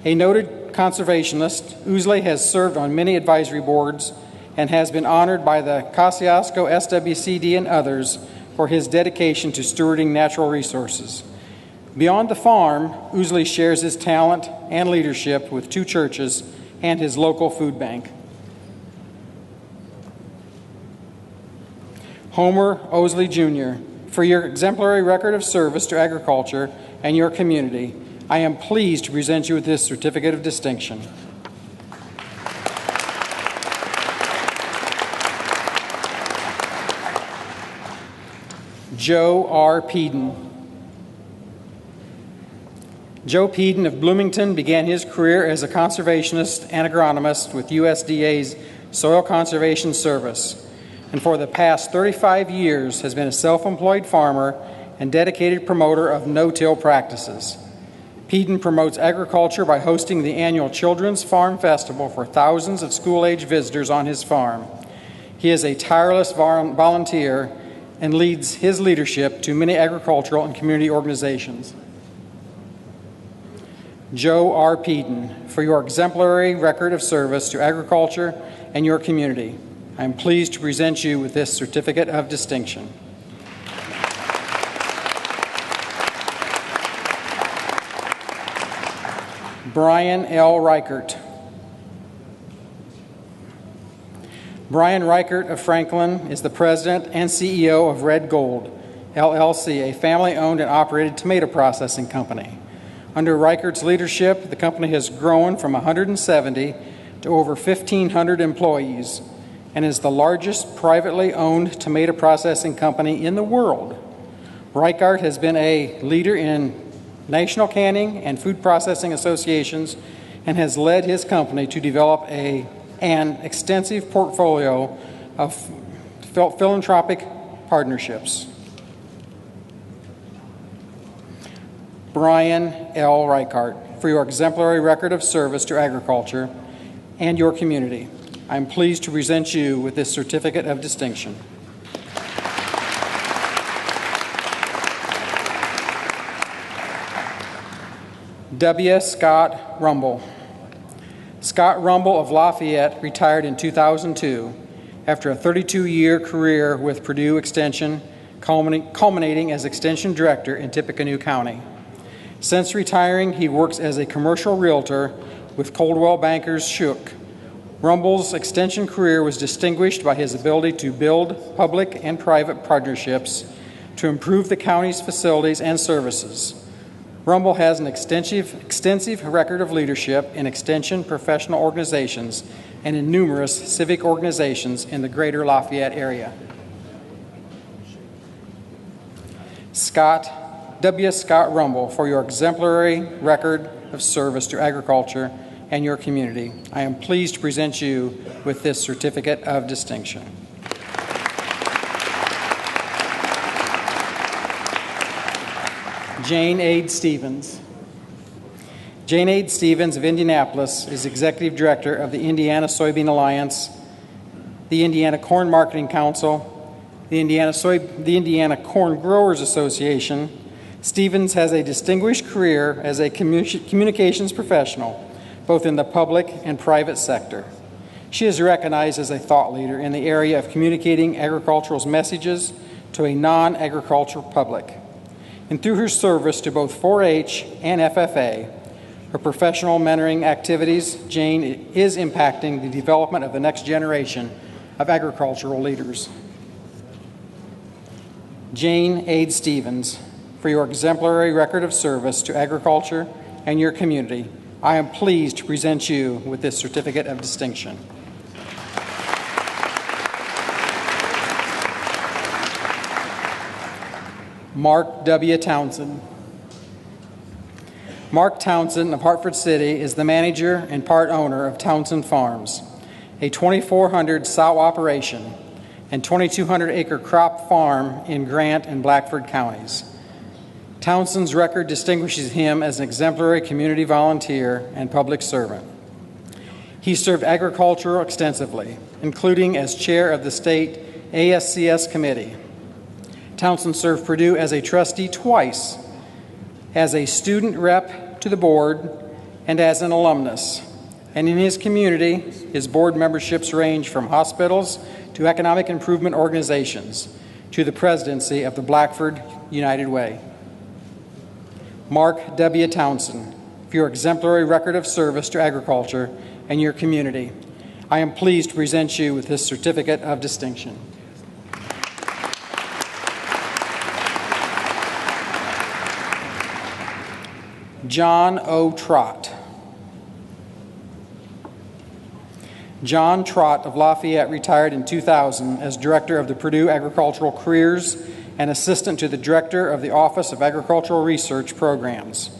A noted conservationist, Ousley has served on many advisory boards and has been honored by the Kosciuszko SWCD and others for his dedication to stewarding natural resources. Beyond the farm, Ousley shares his talent and leadership with 2 churches and his local food bank. Homer Ousley, Jr., for your exemplary record of service to agriculture and your community, I am pleased to present you with this certificate of distinction. Joe R. Peden. Joe Peden of Bloomington began his career as a conservationist and agronomist with USDA's Soil Conservation Service, and for the past 35 years has been a self-employed farmer and dedicated promoter of no-till practices. Peden promotes agriculture by hosting the annual Children's Farm Festival for thousands of school-age visitors on his farm. He is a tireless volunteer and leads his leadership to many agricultural and community organizations. Joe R. Peden, for your exemplary record of service to agriculture and your community, I am pleased to present you with this certificate of distinction. Brian L. Reichert. Brian Reichert of Franklin is the president and CEO of Red Gold, LLC, a family-owned and operated tomato processing company. Under Reichert's leadership, the company has grown from 170 to over 1,500 employees and is the largest privately owned tomato processing company in the world. Reichert has been a leader in national canning and food processing associations and has led his company to develop an extensive portfolio of philanthropic partnerships. Brian L. Reichert, for your exemplary record of service to agriculture and your community, I am pleased to present you with this certificate of distinction. W. Scott Rumble. Scott Rumble of Lafayette retired in 2002 after a 32-year career with Purdue Extension, culminating as Extension Director in Tippecanoe County. Since retiring, he works as a commercial realtor with Coldwell Bankers Shook, Rumble's extension career was distinguished by his ability to build public and private partnerships to improve the county's facilities and services. Rumble has an extensive record of leadership in extension professional organizations and in numerous civic organizations in the greater Lafayette area. Scott Rumble, for your exemplary record of service to agriculture and your community, I am pleased to present you with this certificate of distinction. Jane Aid Stevens. Jane Aid Stevens of Indianapolis is Executive Director of the Indiana Soybean Alliance, the Indiana Corn Marketing Council, the Indiana Corn Growers Association. Stevens has a distinguished career as a communications professional, both in the public and private sector. She is recognized as a thought leader in the area of communicating agricultural messages to a non-agricultural public. And through her service to both 4-H and FFA, her professional mentoring activities, Jane is impacting the development of the next generation of agricultural leaders. Jane Aid Stevens, for your exemplary record of service to agriculture and your community, I am pleased to present you with this certificate of distinction. Mark W. Townsend. Mark Townsend of Hartford City is the manager and part owner of Townsend Farms, a 2,400 sow operation and 2,200-acre crop farm in Grant and Blackford counties. Townsend's record distinguishes him as an exemplary community volunteer and public servant. He served agriculture extensively, including as chair of the state ASCS committee. Townsend served Purdue as a trustee twice, as a student rep to the board, and as an alumnus. And in his community, his board memberships range from hospitals to economic improvement organizations to the presidency of the Blackford United Way. Mark W. Townsend, for your exemplary record of service to agriculture and your community, I am pleased to present you with this certificate of distinction. John O. Trott. John Trott of Lafayette retired in 2000 as Director of the Purdue Agricultural Careers and Assistant to the Director of the Office of Agricultural Research Programs.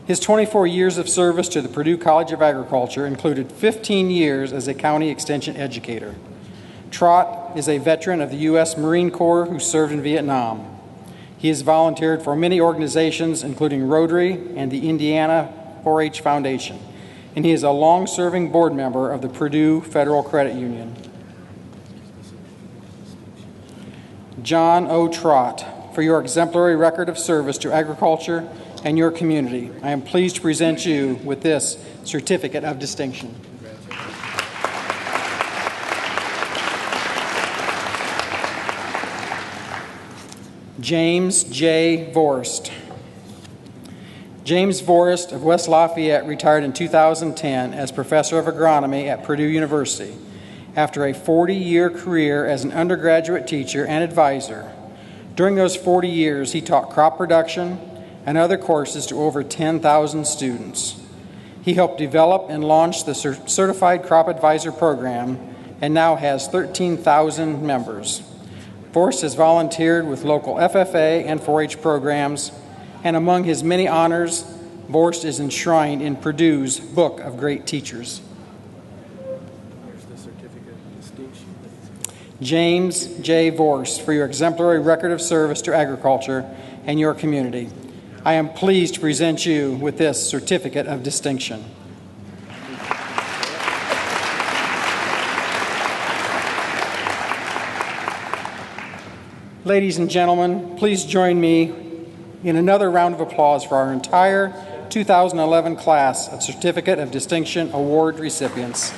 His 24 years of service to the Purdue College of Agriculture included 15 years as a county extension educator. Trott is a veteran of the U.S. Marine Corps who served in Vietnam. He has volunteered for many organizations, including Rotary and the Indiana 4-H Foundation, and he is a long-serving board member of the Purdue Federal Credit Union. John O. Trott, for your exemplary record of service to agriculture and your community, I am pleased to present you with this certificate of distinction. James J. Vorst. James Vorst of West Lafayette retired in 2010 as professor of agronomy at Purdue.University after a 40-year career as an undergraduate teacher and advisor. During those 40 years, he taught crop production and other courses to over 10,000 students. He helped develop and launch the Certified Crop Advisor program and now has 13,000 members. Vorst has volunteered with local FFA and 4-H programs, and among his many honors, Vorst is enshrined in Purdue's Book of Great Teachers. James J. Vorst, for your exemplary record of service to agriculture and your community, I am pleased to present you with this certificate of distinction. Ladies and gentlemen, please join me in another round of applause for our entire 2011 class of Certificate of Distinction Award recipients.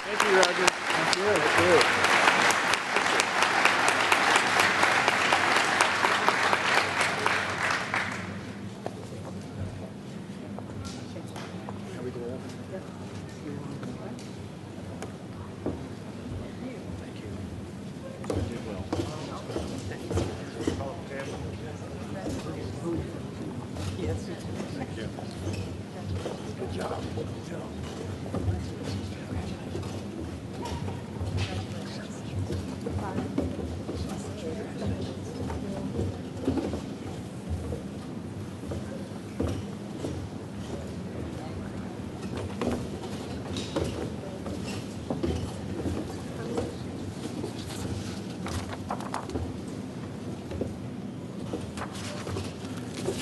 Thank you, Roger. Thank you. Thank you. How we go over? job.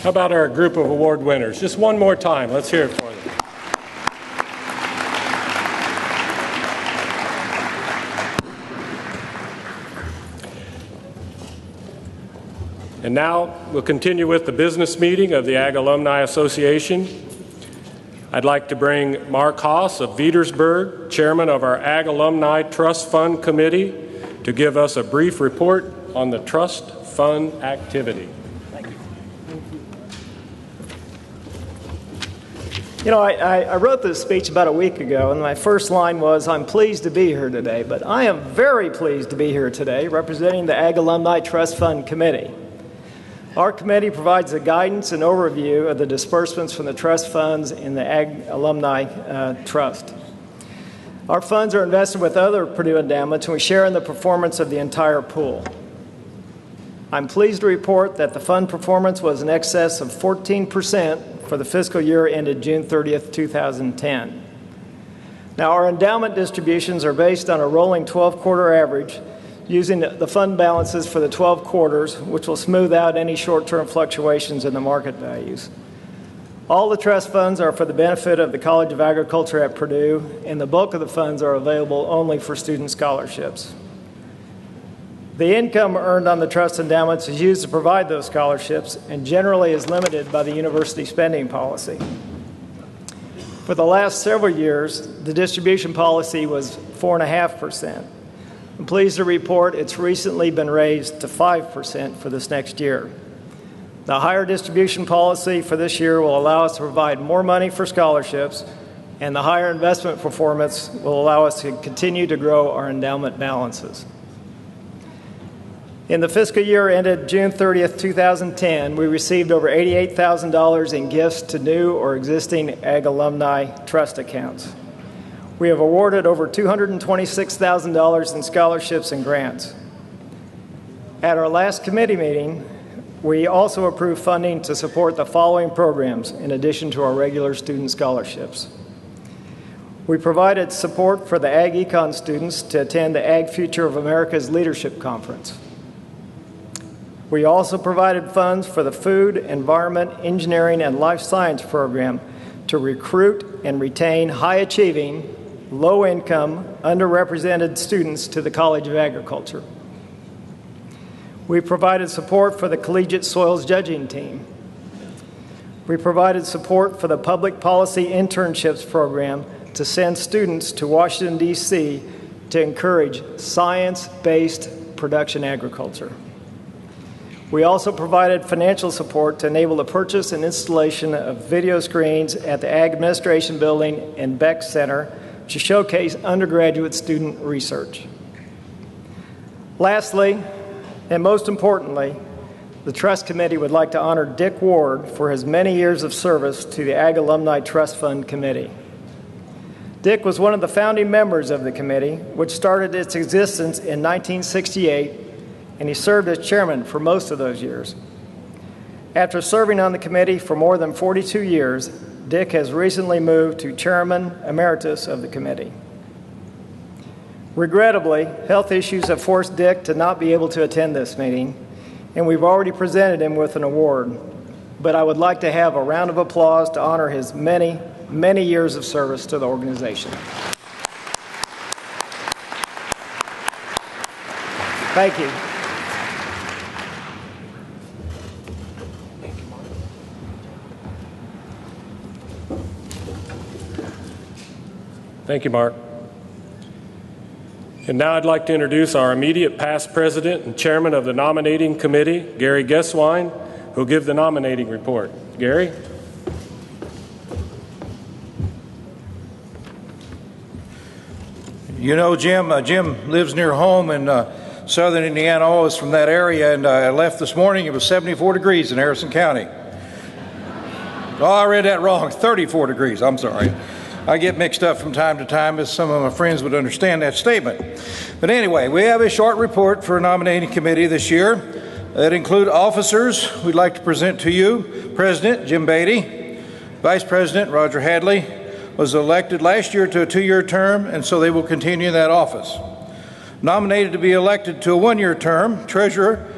How about our group of award winners? Just one more time. Let's hear it for them. And now we'll continue with the business meeting of the Ag Alumni Association. I'd like to bring Mark Haas of Veedersburg, chairman of our Ag Alumni Trust Fund Committee, to give us a brief report on the trust fund activity. You know, I wrote this speech about a week ago, and my first line was, I'm pleased to be here today. But I am very pleased to be here today representing the Ag Alumni Trust Fund Committee. Our committee provides a guidance and overview of the disbursements from the trust funds in the Ag Alumni Trust. Our funds are invested with other Purdue endowments, and we share in the performance of the entire pool. I'm pleased to report that the fund performance was in excess of 14% for the fiscal year ended June 30th, 2010. Now, our endowment distributions are based on a rolling 12-quarter average using the fund balances for the 12 quarters, which will smooth out any short-term fluctuations in the market values. All the trust funds are for the benefit of the College of Agriculture at Purdue, and the bulk of the funds are available only for student scholarships. The income earned on the trust endowments is used to provide those scholarships and generally is limited by the university spending policy. For the last several years, the distribution policy was 4.5%. I'm pleased to report it's recently been raised to 5% for this next year. The higher distribution policy for this year will allow us to provide more money for scholarships, and the higher investment performance will allow us to continue to grow our endowment balances. In the fiscal year ended June 30th, 2010, we received over $88,000 in gifts to new or existing Ag Alumni trust accounts. We have awarded over $226,000 in scholarships and grants. At our last committee meeting, we also approved funding to support the following programs in addition to our regular student scholarships. We provided support for the Ag Econ students to attend the Ag Future of America's Leadership Conference. We also provided funds for the Food, Environment, Engineering, and Life Science program to recruit and retain high-achieving, low-income, underrepresented students to the College of Agriculture. We provided support for the Collegiate Soils Judging Team. We provided support for the Public Policy Internships program to send students to Washington, D.C. to encourage science-based production agriculture. We also provided financial support to enable the purchase and installation of video screens at the Ag Administration Building and Beck Center to showcase undergraduate student research. Lastly, and most importantly, the Trust Committee would like to honor Dick Ward for his many years of service to the Ag Alumni Trust Fund Committee. Dick was one of the founding members of the committee, which started its existence in 1968, and he served as chairman for most of those years. After serving on the committee for more than 42 years, Dick has recently moved to chairman emeritus of the committee. Regrettably, health issues have forced Dick to not be able to attend this meeting, and we've already presented him with an award. But I would like to have a round of applause to honor his many, many years of service to the organization. Thank you. Thank you, Mark. And now I'd like to introduce our immediate past president and chairman of the nominating committee, Gary Gesswein, who'll give the nominating report. Gary? You know, Jim lives near home in southern Indiana. I was from that area, and I left this morning. It was 74 degrees in Harrison County. Oh, I read that wrong. 34 degrees. I'm sorry. I get mixed up from time to time, as some of my friends would understand that statement. But anyway, we have a short report for a nominating committee this year that include officers we'd like to present to you. President Jim Beatty, Vice President Roger Hadley was elected last year to a 2-year term, and so they will continue in that office. Nominated to be elected to a 1-year term, Treasurer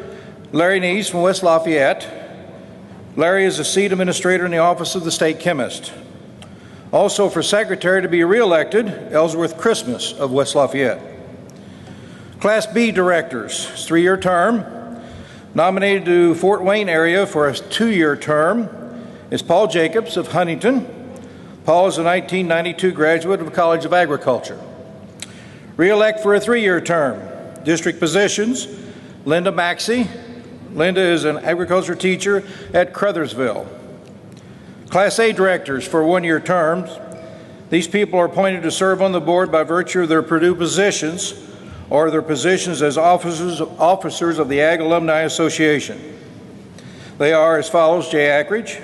Larry Neese from West Lafayette. Larry is a seat administrator in the Office of the State Chemist. Also for Secretary to be reelected, Ellsworth Christmas of West Lafayette. Class B Directors, 3-year term. Nominated to Fort Wayne area for a 2-year term is Paul Jacobs of Huntington. Paul is a 1992 graduate of the College of Agriculture. Reelect for a 3-year term. District positions, Linda Maxey. Linda is an agriculture teacher at Crothersville. Class A directors for 1-year terms. These people are appointed to serve on the board by virtue of their Purdue positions or their positions as officers of the Ag Alumni Association. They are as follows: Jay Akridge,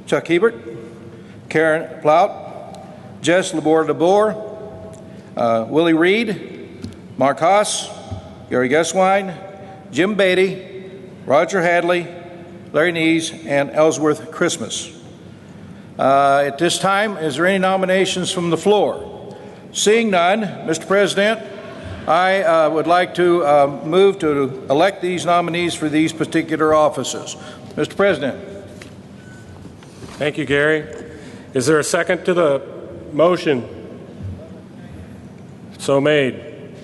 Chuck Hebert, Karen Plout, Jess Labor, Willie Reed, Mark Haas, Gary Gesswein, Jim Beatty, Roger Hadley, Larry Neese, and Ellsworth Christmas. At this time, is there any nominations from the floor? Seeing none, Mr. President, I would like to move to elect these nominees for these particular offices. Mr. President. Thank you, Gary. Is there a second to the motion? So made.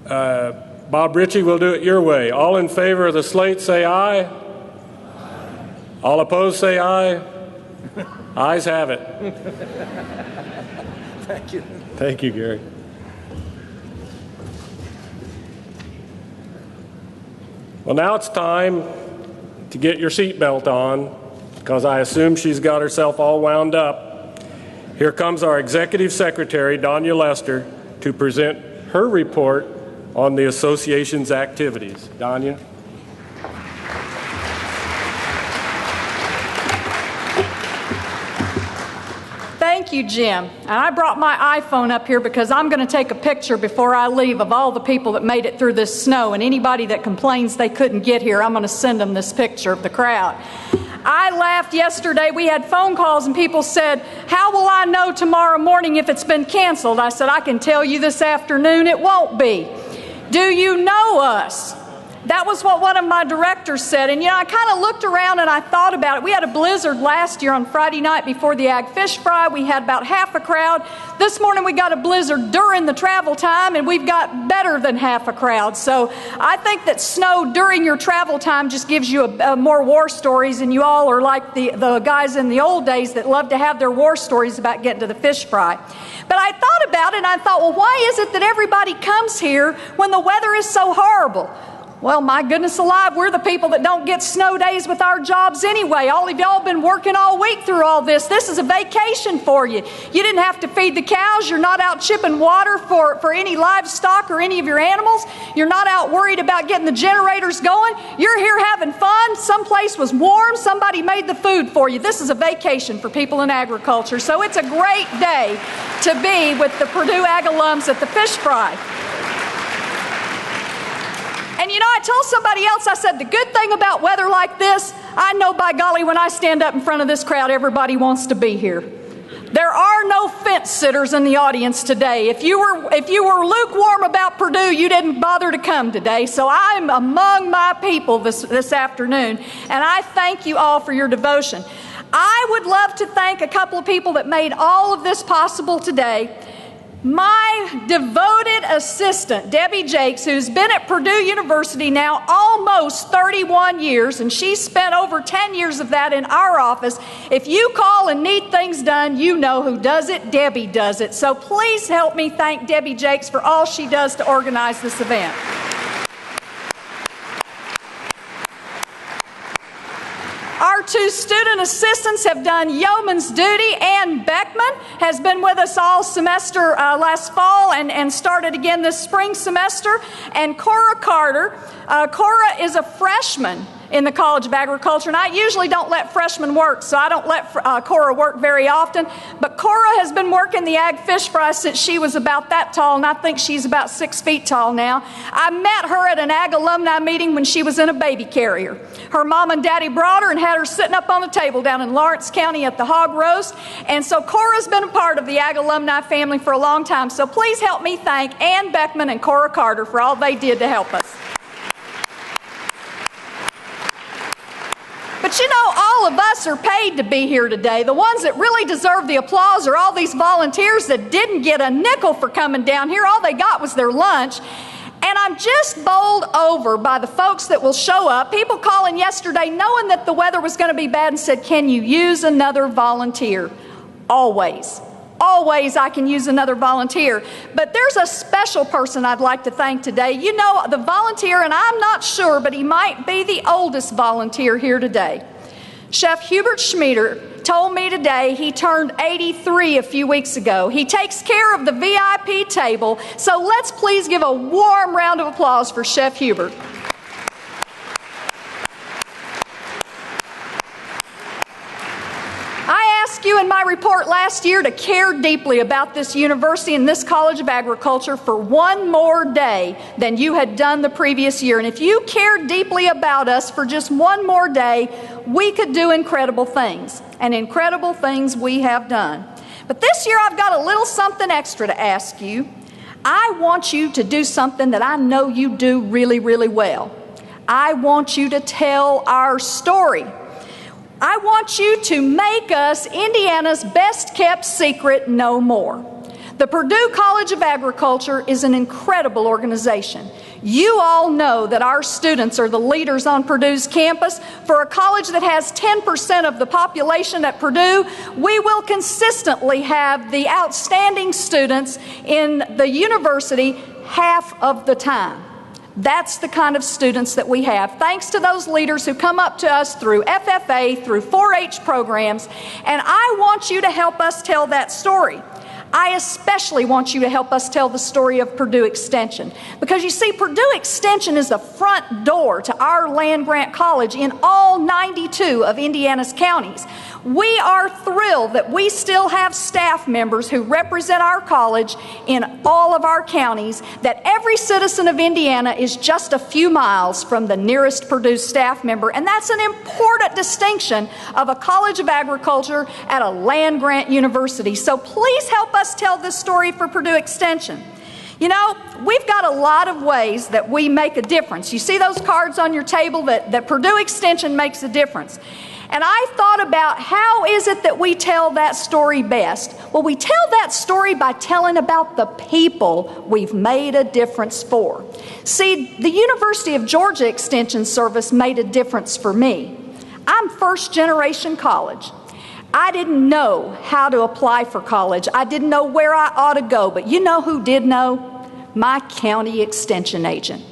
Bob Ritchie will do it your way. All in favor of the slate, say aye. All opposed, say aye. Ayes have it. Thank you. Thank you, Gary. Well, now it's time to get your seatbelt on, because I assume she's got herself all wound up. Here comes our Executive Secretary, Donya Lester, to present her report on the association's activities. Donya. Thank you, Jim. And I brought my iPhone up here because I'm going to take a picture before I leave of all the people that made it through this snow, and anybody that complains they couldn't get here, I'm going to send them this picture of the crowd. I laughed yesterday. We had phone calls and people said, "How will I know tomorrow morning if it's been canceled?" I said, "I can tell you this afternoon it won't be." Do you know us? That was what one of my directors said. And, I kind of looked around and I thought about it. We had a blizzard last year on Friday night before the Ag Fish Fry. We had about half a crowd. This morning we got a blizzard during the travel time, and we've got better than half a crowd. So I think that snow during your travel time just gives you more war stories, and you all are like the guys in the old days that love to have their war stories about getting to the fish fry. But I thought about it and I thought, well, why is it that everybody comes here when the weather is so horrible? Well, my goodness alive, we're the people that don't get snow days with our jobs anyway. All of y'all been working all week through all this. This is a vacation for you. You didn't have to feed the cows. You're not out chipping water for any livestock or any of your animals. You're not out worried about getting the generators going. You're here having fun. Someplace was warm. Somebody made the food for you. This is a vacation for people in agriculture. So it's a great day to be with the Purdue Ag alums at the Fish Fry. And I told somebody else, I said, the good thing about weather like this, I know by golly when I stand up in front of this crowd, everybody wants to be here. There are no fence sitters in the audience today. If you were lukewarm about Purdue, you didn't bother to come today. So I'm among my people this afternoon, and I thank you all for your devotion. I would love to thank a couple of people that made all of this possible today. My devoted assistant, Debbie Jakes, who's been at Purdue.University now almost 31 years, and she's spent over 10 years of that in our office. If you call and need things done, you know who does it. Debbie does it. So please help me thank Debbie Jakes for all she does to organize this event. Our two student assistants have done yeoman's duty. Ann Beckman has been with us all semester last fall and started again this spring semester. And Cora Carter. Cora is a freshman in the College of Agriculture, and I usually don't let freshmen work, so I don't let Cora work very often, but Cora has been working the ag fish fry since she was about that tall, and I think she's about 6 feet tall now. I met her at an ag alumni meeting when she was in a baby carrier. Her mom and daddy brought her and had her sitting up on the table down in Lawrence County at the hog roast, and so Cora's been a part of the ag alumni family for a long time, so please help me thank Ann Beckman and Cora Carter for all they did to help us. But you know, all of us are paid to be here today. The ones that really deserve the applause are all these volunteers that didn't get a nickel for coming down here. All they got was their lunch. And I'm just bowled over by the folks that will show up. People calling yesterday knowing that the weather was going to be bad and said, "Can you use another volunteer?" Always. Always I can use another volunteer. But there's a special person I'd like to thank today. You know, the volunteer, and I'm not sure, but he might be the oldest volunteer here today. Chef Hubert Schmieder told me today he turned 83 a few weeks ago. He takes care of the VIP table, so let's please give a warm round of applause for Chef Hubert. I asked you in my report last year to care deeply about this university and this College of Agriculture for one more day than you had done the previous year. And if you cared deeply about us for just one more day, we could do incredible things. And incredible things we have done. But this year I've got a little something extra to ask you. I want you to do something that I know you do really, really well. I want you to tell our story. I want you to make us Indiana's best kept secret no more. The Purdue College of Agriculture is an incredible organization. You all know that our students are the leaders on Purdue's campus. For a college that has 10% of the population at Purdue, we will consistently have the outstanding students in the university half of the time. That's the kind of students that we have, thanks to those leaders who come up to us through FFA, through 4-H programs, and I want you to help us tell that story. I especially want you to help us tell the story of Purdue Extension, because you see, Purdue Extension is the front door to our land-grant college in all 92 of Indiana's counties. We are thrilled that we still have staff members who represent our college in all of our counties, that every citizen of Indiana is just a few miles from the nearest Purdue staff member, and that's an important distinction of a College of Agriculture at a land-grant university. So please help us tell this story for Purdue Extension. You know, we've got a lot of ways that we make a difference. You see those cards on your table that Purdue Extension makes a difference. And I thought about how is it that we tell that story best? Well, we tell that story by telling about the people we've made a difference for. See, the University of Georgia Extension Service made a difference for me. I'm first-generation college. I didn't know how to apply for college. I didn't know where I ought to go, but you know who did know? My county extension agent.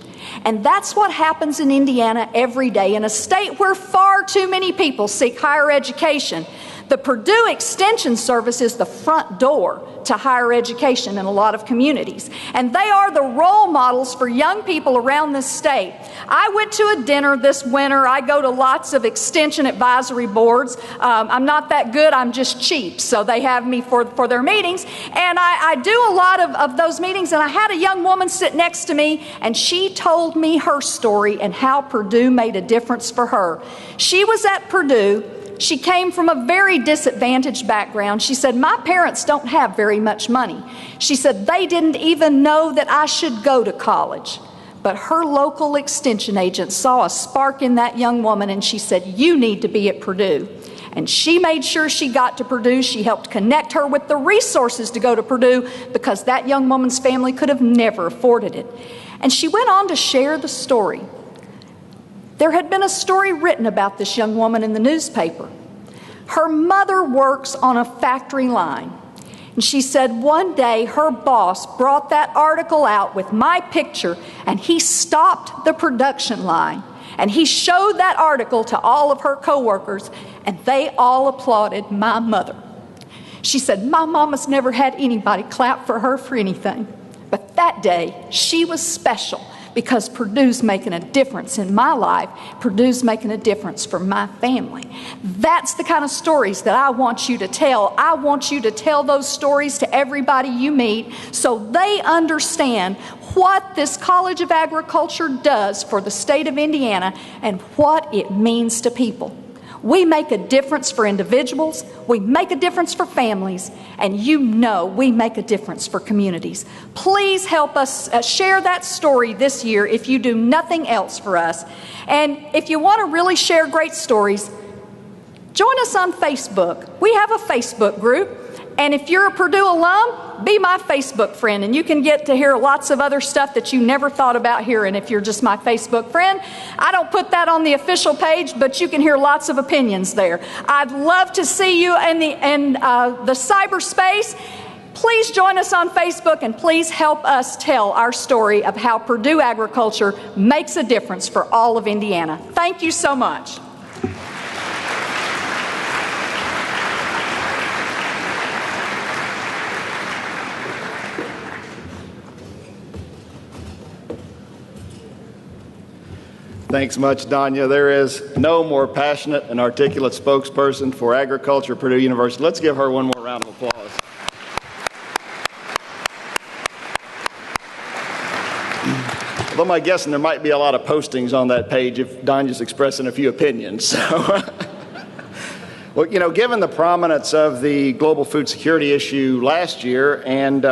And that's what happens in Indiana every day, in a state where far too many people seek higher education. The Purdue Extension Service is the front door to higher education in a lot of communities. And they are the role models for young people around this state. I went to a dinner this winter. I go to lots of extension advisory boards. I'm not that good. I'm just cheap. So they have me for their meetings. And I do a lot of those meetings. And I had a young woman sit next to me, and she told me her story and how Purdue made a difference for her. She was at Purdue. She came from a very disadvantaged background. She said, my parents don't have very much money. She said, they didn't even know that I should go to college. But her local extension agent saw a spark in that young woman, and she said, you need to be at Purdue. And she made sure she got to Purdue. She helped connect her with the resources to go to Purdue, because that young woman's family could have never afforded it. And she went on to share the story. There had been a story written about this young woman in the newspaper. Her mother works on a factory line. And she said one day her boss brought that article out with my picture, and he stopped the production line. And he showed that article to all of her coworkers, and they all applauded my mother. She said, my mama's never had anybody clap for her for anything. But that day, she was special, because Purdue's making a difference in my life. Purdue's making a difference for my family. That's the kind of stories that I want you to tell. I want you to tell those stories to everybody you meet so they understand what this College of Agriculture does for the state of Indiana and what it means to people. We make a difference for individuals, we make a difference for families, and you know we make a difference for communities. Please help us share that story this year if you do nothing else for us. And if you want to really share great stories, join us on Facebook. We have a Facebook group, and if you're a Purdue alum, be my Facebook friend, and you can get to hear lots of other stuff that you never thought about hearing if you're just my Facebook friend. I don't put that on the official page, but you can hear lots of opinions there. I'd love to see you in the cyberspace. Please join us on Facebook, and please help us tell our story of how Purdue agriculture makes a difference for all of Indiana. Thank you so much. Thanks much, Danya. There is no more passionate and articulate spokesperson for agriculture at Purdue.University. Let's give her one more round of applause. Although my guessing there might be a lot of postings on that page if Danya's expressing a few opinions. So, well, you know, given the prominence of the global food security issue last year, and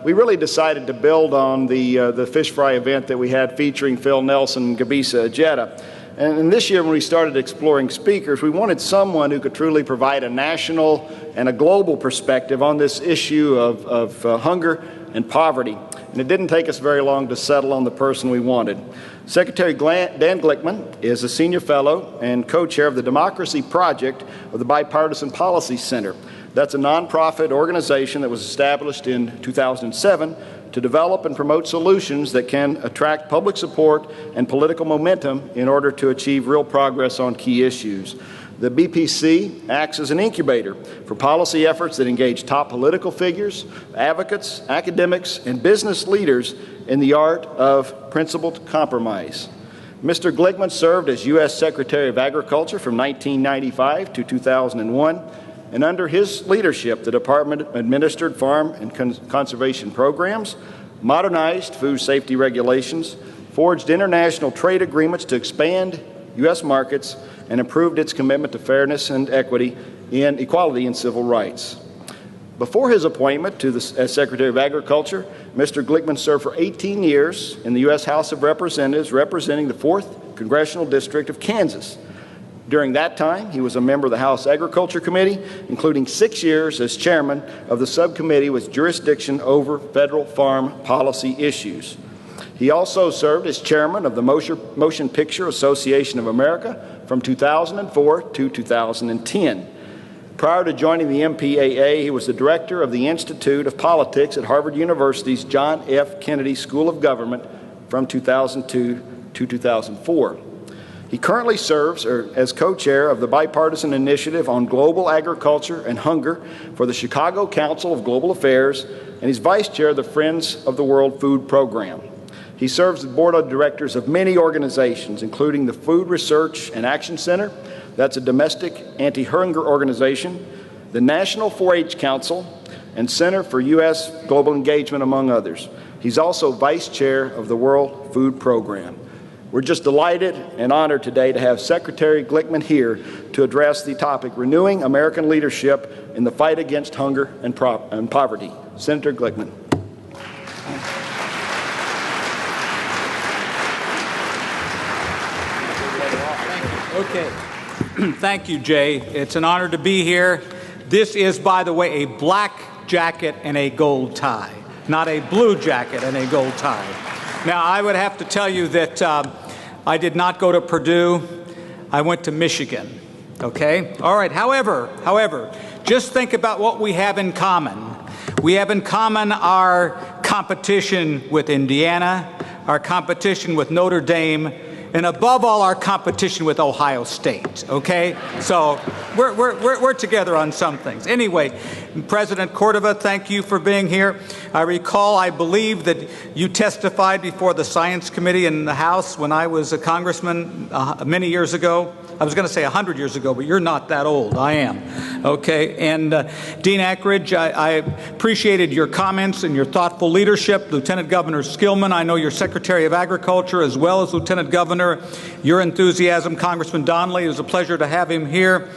we really decided to build on the fish fry event that we had featuring Phil Nelson and Gabisa Ajeta. And this year when we started exploring speakers, we wanted someone who could truly provide a national and a global perspective on this issue of hunger and poverty. And it didn't take us very long to settle on the person we wanted. Secretary Dan Glickman is a senior fellow and co-chair of the Democracy Project of the Bipartisan Policy Center. That's a nonprofit organization that was established in 2007 to develop and promote solutions that can attract public support and political momentum in order to achieve real progress on key issues. The BPC acts as an incubator for policy efforts that engage top political figures, advocates, academics, and business leaders in the art of principled compromise. Mr. Glickman served as U.S. Secretary of Agriculture from 1995 to 2001, and under his leadership, the department administered farm and conservation programs, modernized food safety regulations, forged international trade agreements to expand U.S. markets, and improved its commitment to fairness and equality in civil rights. Before his appointment as Secretary of Agriculture, Mr. Glickman served for 18 years in the U.S. House of Representatives representing the 4th Congressional District of Kansas. During that time, he was a member of the House Agriculture Committee, including 6 years as chairman of the subcommittee with jurisdiction over federal farm policy issues. He also served as chairman of the Motion Picture Association of America from 2004 to 2010. Prior to joining the MPAA, he was the director of the Institute of Politics at Harvard University's John F. Kennedy School of Government from 2002 to 2004. He currently serves as co-chair of the Bipartisan Initiative on Global Agriculture and Hunger for the Chicago Council of Global Affairs, and he's vice chair of the Friends of the World Food Program. He serves the board of directors of many organizations, including the Food Research and Action Center, that's a domestic anti-hunger organization, the National 4-H Council, and Center for U.S. Global Engagement, among others. He's also vice chair of the World Food Program. We're just delighted and honored today to have Secretary Glickman here to address the topic, Renewing American Leadership in the Fight Against Hunger and Poverty. Senator Glickman. Okay. Thank you, Jay. It's an honor to be here. This is, by the way, a black jacket and a gold tie, not a blue jacket and a gold tie. Now, I would have to tell you that I did not go to Purdue. I went to Michigan. Okay? All right. However, just think about what we have in common. We have in common our competition with Indiana, our competition with Notre Dame, and above all, our competition with Ohio State, okay? So we're together on some things. Anyway, President Cordova, thank you for being here. I recall, I believe that you testified before the Science Committee in the House when I was a congressman many years ago. I was going to say 100 years ago, but you're not that old. I am. Okay. And Dean Akridge, I appreciated your comments and your thoughtful leadership. Lieutenant Governor Skillman, I know you're Secretary of Agriculture as well as Lieutenant Governor. Your enthusiasm, Congressman Donnelly, it was a pleasure to have him here.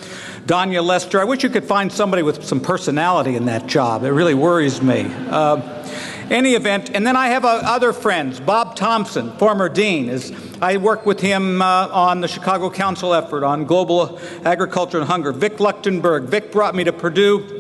Danya Lester, I wish you could find somebody with some personality in that job. It really worries me. Any event, and then I have other friends. Bob Thompson, former dean, I worked with him on the Chicago Council effort on global agriculture and hunger. Vic Luchtenberg. Vic brought me to Purdue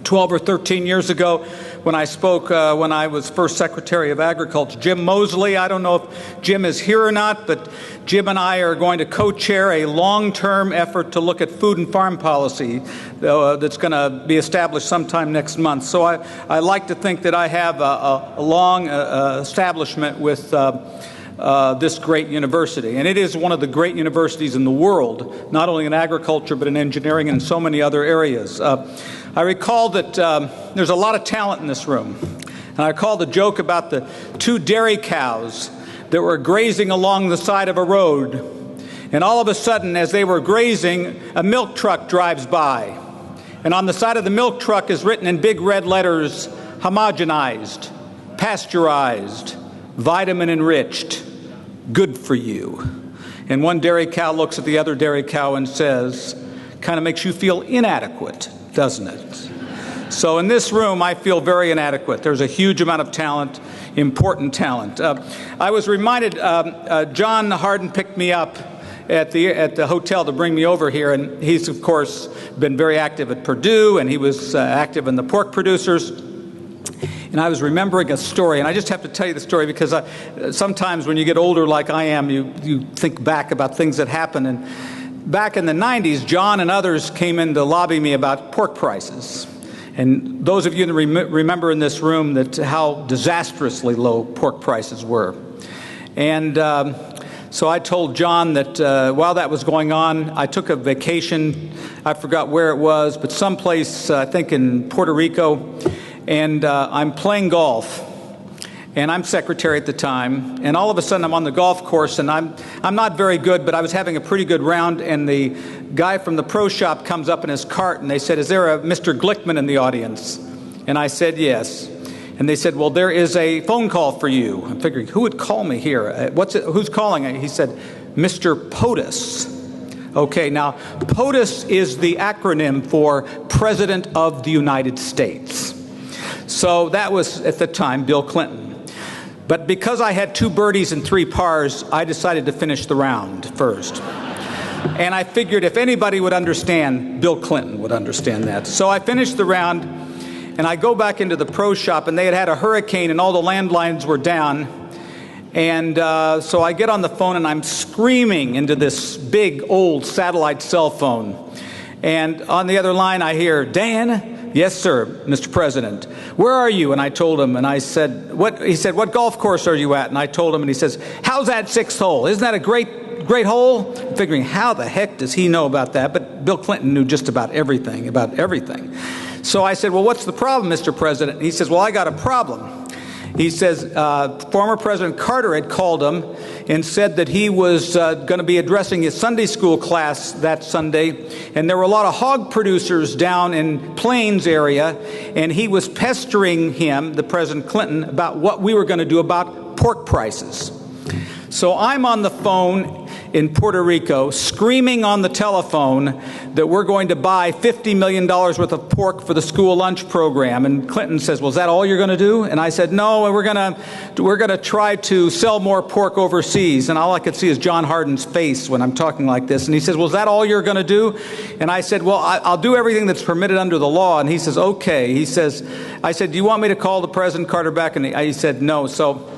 12 or 13 years ago when I spoke when I was first Secretary of Agriculture. Jim Mosley, I don't know if Jim is here or not, but Jim and I are going to co-chair a long-term effort to look at food and farm policy that's going to be established sometime next month. So I like to think that I have a long establishment with this great university. And it is one of the great universities in the world, not only in agriculture, but in engineering and in so many other areas. I recall that there's a lot of talent in this room. And I recall the joke about the two dairy cows that were grazing along the side of a road. And all of a sudden, as they were grazing, a milk truck drives by. And on the side of the milk truck is written in big red letters, homogenized, pasteurized, vitamin enriched, good for you. And one dairy cow looks at the other dairy cow and says, kind of makes you feel inadequate, doesn't it? So in this room, I feel very inadequate. There's a huge amount of talent, important talent. I was reminded, John Hardin picked me up at the hotel to bring me over here, and he's, of course, been very active at Purdue, and he was active in the pork producers. And I was remembering a story, and I just have to tell you the story because sometimes when you get older like I am, you think back about things that happened. And back in the 90s, John and others came in to lobby me about pork prices. And those of you that remember in this room that how disastrously low pork prices were. And so I told John that while that was going on, I took a vacation. I forgot where it was, but someplace, I think in Puerto Rico. And I'm playing golf, and I'm secretary at the time, and all of a sudden I'm on the golf course, and I'm not very good, but I was having a pretty good round, and the guy from the pro shop comes up in his cart, and they said, is there a Mr. Glickman in the audience? And I said, yes. And they said, well, there is a phone call for you. I'm figuring, who would call me here? Who's calling? He said, Mr. POTUS. Okay, now, POTUS is the acronym for President of the United States. So that was, at the time, Bill Clinton. But because I had 2 birdies and 3 pars, I decided to finish the round first. And I figured if anybody would understand, Bill Clinton would understand that. So I finished the round, and I go back into the pro shop, and they had a hurricane, and all the landlines were down. And so I get on the phone, and I'm screaming into this big, old satellite cell phone. And on the other line, I hear, Dan? Yes, sir, Mr. President. Where are you? And I told him, and I said, what? He said, what golf course are you at? And I told him, and he says, how's that 6th hole? Isn't that a great hole? I'm figuring, how the heck does he know about that? But Bill Clinton knew just about everything. So I said, well, what's the problem, Mr. President? And he says, well, I got a problem. He says former President Carter had called him and said that he was going to be addressing his Sunday school class that Sunday, and there were a lot of hog producers down in Plains area, and he was pestering him, the President Clinton, about what we were going to do about pork prices. So I'm on the phone in Puerto Rico screaming on the telephone that we're going to buy $50 million worth of pork for the school lunch program. And Clinton says, well, is that all you're going to do? And I said, no, we're going to try to sell more pork overseas. And all I could see is John Hardin's face when I'm talking like this. And he says, well, is that all you're going to do? And I said, well, I'll do everything that's permitted under the law. And he says, okay. I said, do you want me to call the President Carter back? And he said, no. So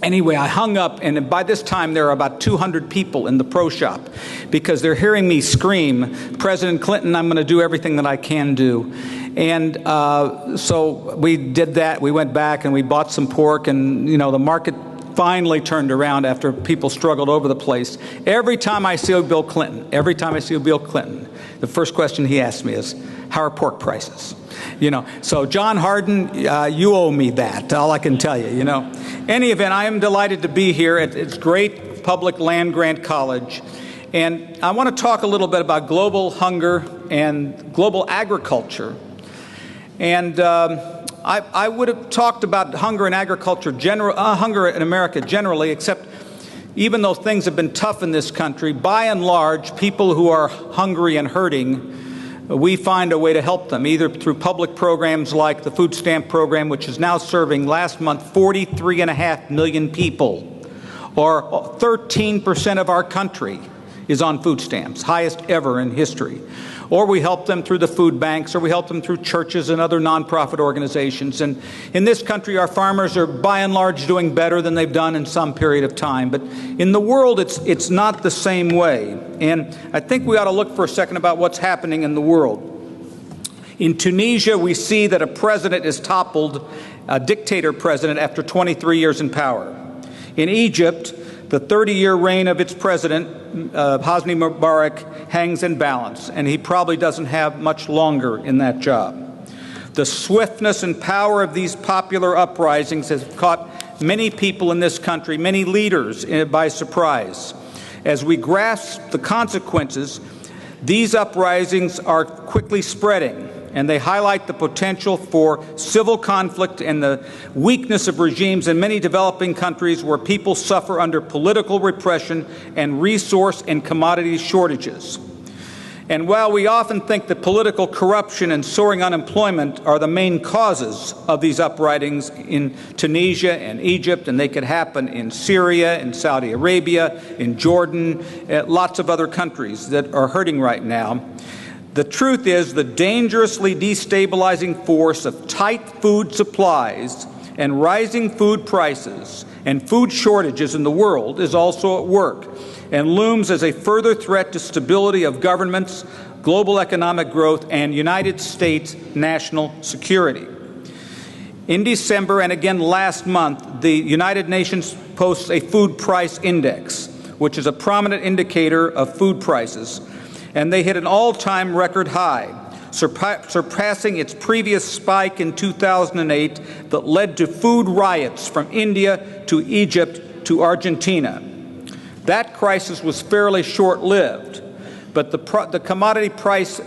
anyway, I hung up, and by this time there are about 200 people in the pro shop because they're hearing me scream, President Clinton, I'm going to do everything that I can do. And so we did that. We went back and we bought some pork, and the market finally turned around after people struggled over the place. Every time I see Bill Clinton, the first question he asks me is, how are pork prices? So John Hardin, you owe me that, all I can tell you, Any event, I am delighted to be here at its great public land-grant college. And I want to talk a little bit about global hunger and global agriculture. And I would have talked about hunger and agriculture, hunger in America generally, except even though things have been tough in this country, by and large, people who are hungry and hurting, we find a way to help them, either through public programs like the food stamp program, which is now serving, last month, 43.5 million people, or 13% of our country is on food stamps, highest ever in history. Or we help them through the food banks, or we help them through churches and other nonprofit organizations. And in this country, our farmers are by and large doing better than they've done in some period of time. But in the world, it's not the same way. And I think we ought to look for a second about what's happening in the world. In Tunisia, we see that a president is toppled, a dictator president, after 23 years in power. In Egypt, the 30-year reign of its president, Hosni Mubarak, hangs in balance, and he probably doesn't have much longer in that job. The swiftness and power of these popular uprisings has caught many people in this country, many leaders, by surprise. As we grasp the consequences, these uprisings are quickly spreading, and they highlight the potential for civil conflict and the weakness of regimes in many developing countries where people suffer under political repression and resource and commodity shortages. And while we often think that political corruption and soaring unemployment are the main causes of these uprisings in Tunisia and Egypt, and they could happen in Syria, in Saudi Arabia, in Jordan, lots of other countries that are hurting right now, the truth is the dangerously destabilizing force of tight food supplies and rising food prices and food shortages in the world is also at work and looms as a further threat to stability of governments, global economic growth, and United States national security. In December and again last month, the United Nations posts a food price index, which is a prominent indicator of food prices. And they hit an all-time record high, surpassing its previous spike in 2008 that led to food riots from India to Egypt to Argentina. That crisis was fairly short-lived, but the commodity price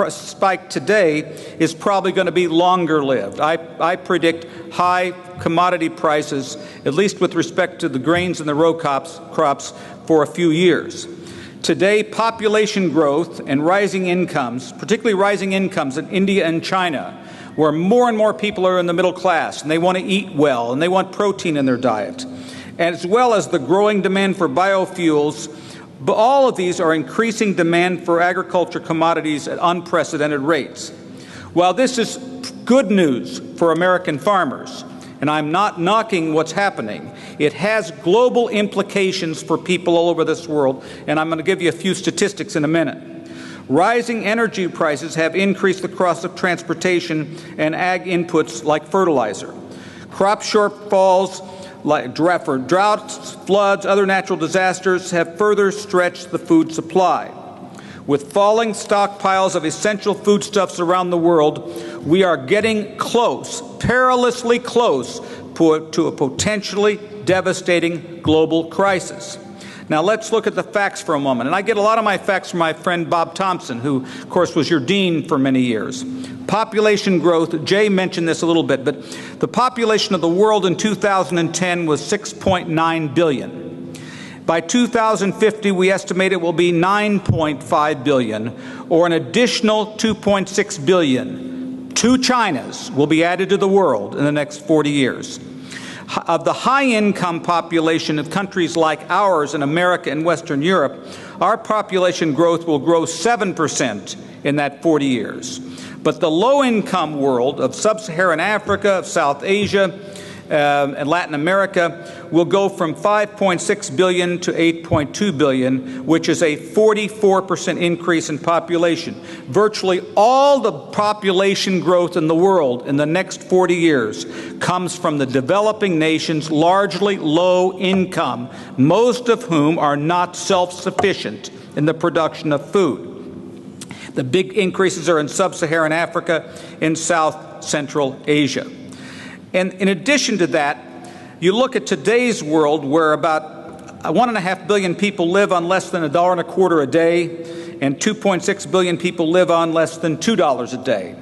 spike today is probably going to be longer-lived. I predict high commodity prices, at least with respect to the grains and the row crops, for a few years. Today, population growth and rising incomes, particularly rising incomes in India and China, where more and more people are in the middle class and they want to eat well and they want protein in their diet, as well as the growing demand for biofuels, but all of these are increasing demand for agriculture commodities at unprecedented rates. While this is good news for American farmers, and I'm not knocking what's happening, it has global implications for people all over this world, and I'm going to give you a few statistics in a minute. Rising energy prices have increased the cost of transportation and ag inputs like fertilizer. Crop shortfalls like droughts, floods, other natural disasters have further stretched the food supply. With falling stockpiles of essential foodstuffs around the world, we are getting close, perilously close, to a potentially devastating global crisis. Now let's look at the facts for a moment. And I get a lot of my facts from my friend Bob Thompson, who, of course, was your dean for many years. Population growth, Jay mentioned this a little bit, but the population of the world in 2010 was 6.9 billion. By 2050, we estimate it will be 9.5 billion, or an additional 2.6 billion. 2 Chinas will be added to the world in the next 40 years. Of the high-income population of countries like ours in America and Western Europe, our population growth will grow 7% in that 40 years. But the low-income world of sub-Saharan Africa, of South Asia, and Latin America will go from 5.6 billion to 8.2 billion, which is a 44% increase in population. Virtually all the population growth in the world in the next 40 years comes from the developing nations, largely low income, most of whom are not self-sufficient in the production of food. The big increases are in sub-Saharan Africa and South Central Asia. And in addition to that, you look at today's world where about 1.5 billion people live on less than $1.25 a day, and 2.6 billion people live on less than $2 a day.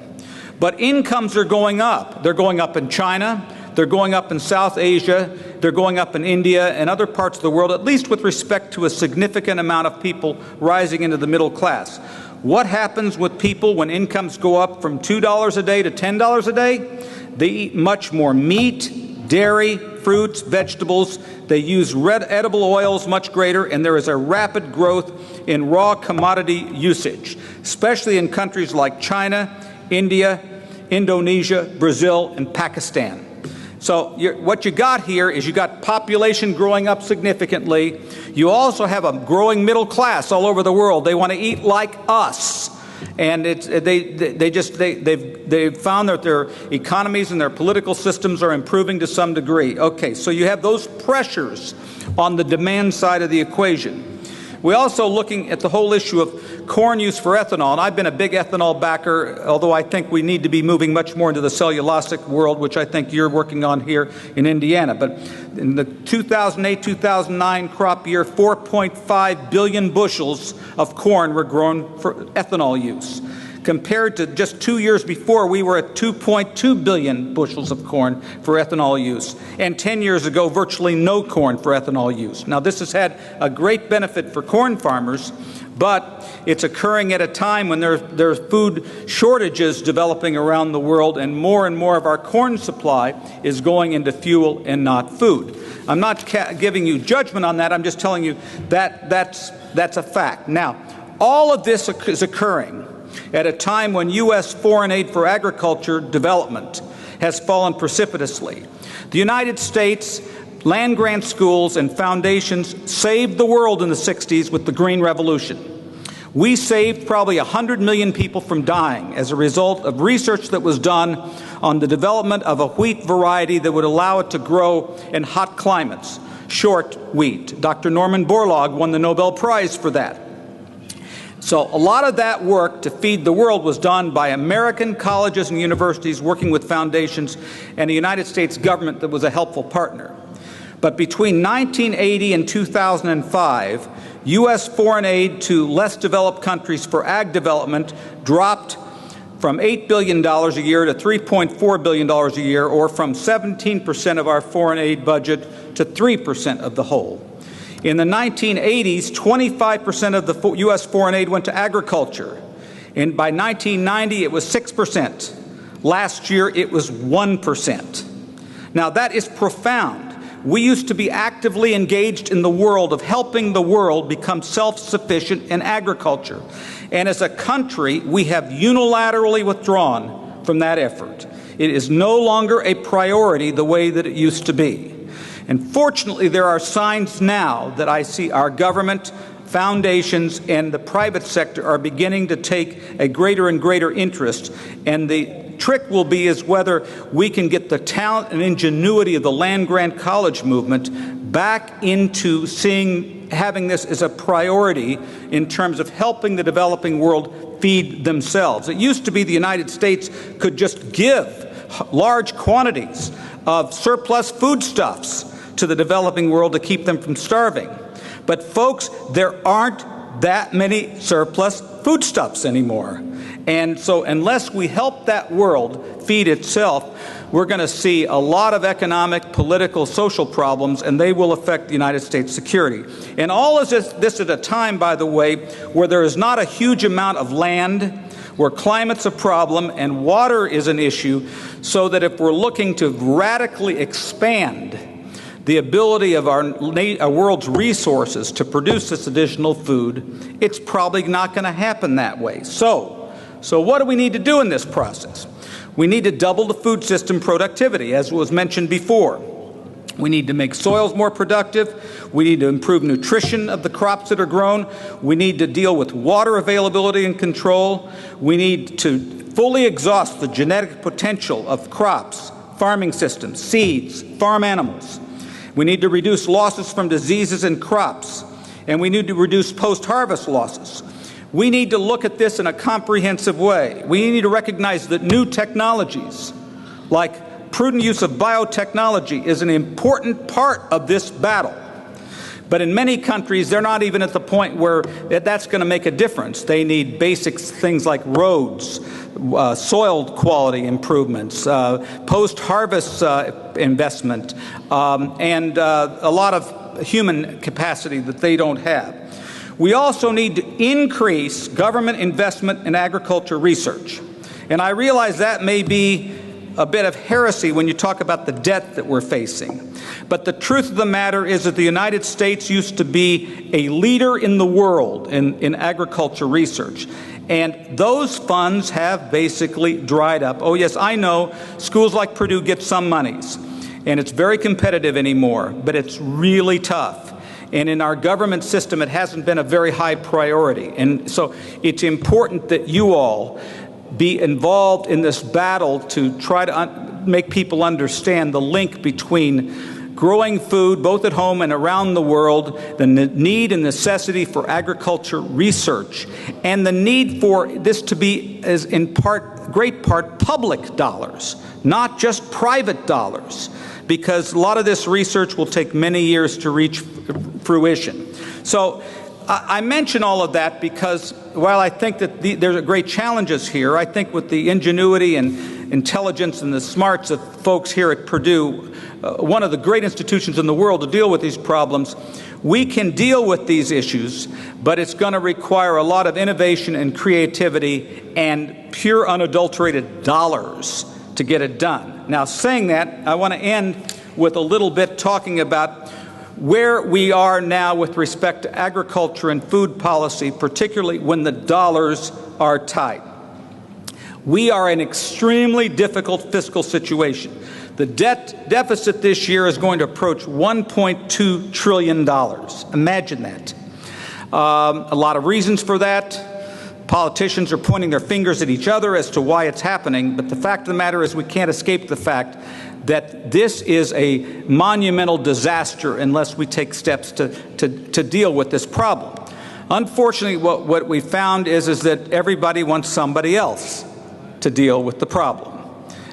But incomes are going up. They're going up in China, they're going up in South Asia, they're going up in India and other parts of the world, at least with respect to a significant amount of people rising into the middle class. What happens with people when incomes go up from $2 a day to $10 a day? They eat much more meat, dairy, fruits, vegetables. They use edible oils much greater, and there is a rapid growth in raw commodity usage, especially in countries like China, India, Indonesia, Brazil, and Pakistan. So what you got here is you got population growing up significantly. You also have a growing middle class all over the world. They want to eat like us. And they've found that their economies and their political systems are improving to some degree. Okay, so you have those pressures on the demand side of the equation. We're also looking at the whole issue of corn use for ethanol, and I've been a big ethanol backer, although I think we need to be moving much more into the cellulosic world, which I think you're working on here in Indiana. But in the 2008-2009 crop year, 4.5 billion bushels of corn were grown for ethanol use. Compared to just 2 years before, we were at 2.2 billion bushels of corn for ethanol use. And 10 years ago, virtually no corn for ethanol use. Now, this has had a great benefit for corn farmers, but it's occurring at a time when there's food shortages developing around the world, and more of our corn supply is going into fuel and not food. I'm not giving you judgment on that. I'm just telling you that that's a fact. Now, all of this is occurring at a time when U.S. foreign aid for agriculture development has fallen precipitously. The United States land-grant schools and foundations saved the world in the 60s with the Green Revolution. We saved probably 100 million people from dying as a result of research that was done on the development of a wheat variety that would allow it to grow in hot climates, short wheat. Dr. Norman Borlaug won the Nobel Prize for that. So a lot of that work to feed the world was done by American colleges and universities working with foundations and the United States government that was a helpful partner. But between 1980 and 2005, U.S. foreign aid to less developed countries for ag development dropped from $8 billion a year to $3.4 billion a year, or from 17% of our foreign aid budget to 3% of the whole. In the 1980s, 25% of the U.S. foreign aid went to agriculture. And by 1990, it was 6%. Last year, it was 1%. Now, that is profound. We used to be actively engaged in the world of helping the world become self-sufficient in agriculture. And as a country, we have unilaterally withdrawn from that effort. It is no longer a priority the way that it used to be. And fortunately, there are signs now that I see our government, foundations, and the private sector are beginning to take a greater and greater interest. And the trick will be is whether we can get the talent and ingenuity of the land-grant college movement back into having this as a priority in terms of helping the developing world feed themselves. It used to be the United States could just give large quantities of surplus foodstuffs to the developing world to keep them from starving. But folks, there aren't that many surplus foodstuffs anymore. And so unless we help that world feed itself, we're going to see a lot of economic, political, social problems, and they will affect the United States security. And all of this at a time, by the way, where there is not a huge amount of land, where climate's a problem and water is an issue, so that if we're looking to radically expand the ability of our world's resources to produce this additional food, it's probably not going to happen that way. So what do we need to do in this process? We need to double the food system productivity, as was mentioned before. We need to make soils more productive. We need to improve nutrition of the crops that are grown. We need to deal with water availability and control. We need to fully exhaust the genetic potential of crops, farming systems, seeds, farm animals. We need to reduce losses from diseases in crops, and we need to reduce post-harvest losses. We need to look at this in a comprehensive way. We need to recognize that new technologies, like prudent use of biotechnology, is an important part of this battle. But in many countries, they're not even at the point where that's going to make a difference. They need basic things like roads, soil quality improvements, post-harvest investment, and a lot of human capacity that they don't have. We also need to increase government investment in agriculture research. And I realize that may be a bit of heresy when you talk about the debt that we're facing. But the truth of the matter is that the United States used to be a leader in the world in agriculture research. And those funds have basically dried up. Oh, yes, I know schools like Purdue get some monies, and it's very competitive anymore, but it's really tough. And in our government system, it hasn't been a very high priority. And so it's important that you all be involved in this battle to try to make people understand the link between growing food, both at home and around the world, the need and necessity for agriculture research, and the need for this to be, as in great part, public dollars, not just private dollars, because a lot of this research will take many years to reach fruition. So I mention all of that because while I think that there are great challenges here, I think with the ingenuity and intelligence and the smarts of folks here at Purdue, one of the great institutions in the world to deal with these problems, we can deal with these issues, but it's going to require a lot of innovation and creativity and pure unadulterated dollars to get it done. Now, saying that, I want to end with a little bit talking about where we are now with respect to agriculture and food policy, particularly when the dollars are tight. We are in an extremely difficult fiscal situation. The debt deficit this year is going to approach $1.2 trillion. Imagine that. A lot of reasons for that. Politicians are pointing their fingers at each other as to why it's happening, but the fact of the matter is we can't escape the fact that this is a monumental disaster unless we take steps to deal with this problem. Unfortunately, what we found is that everybody wants somebody else to deal with the problem,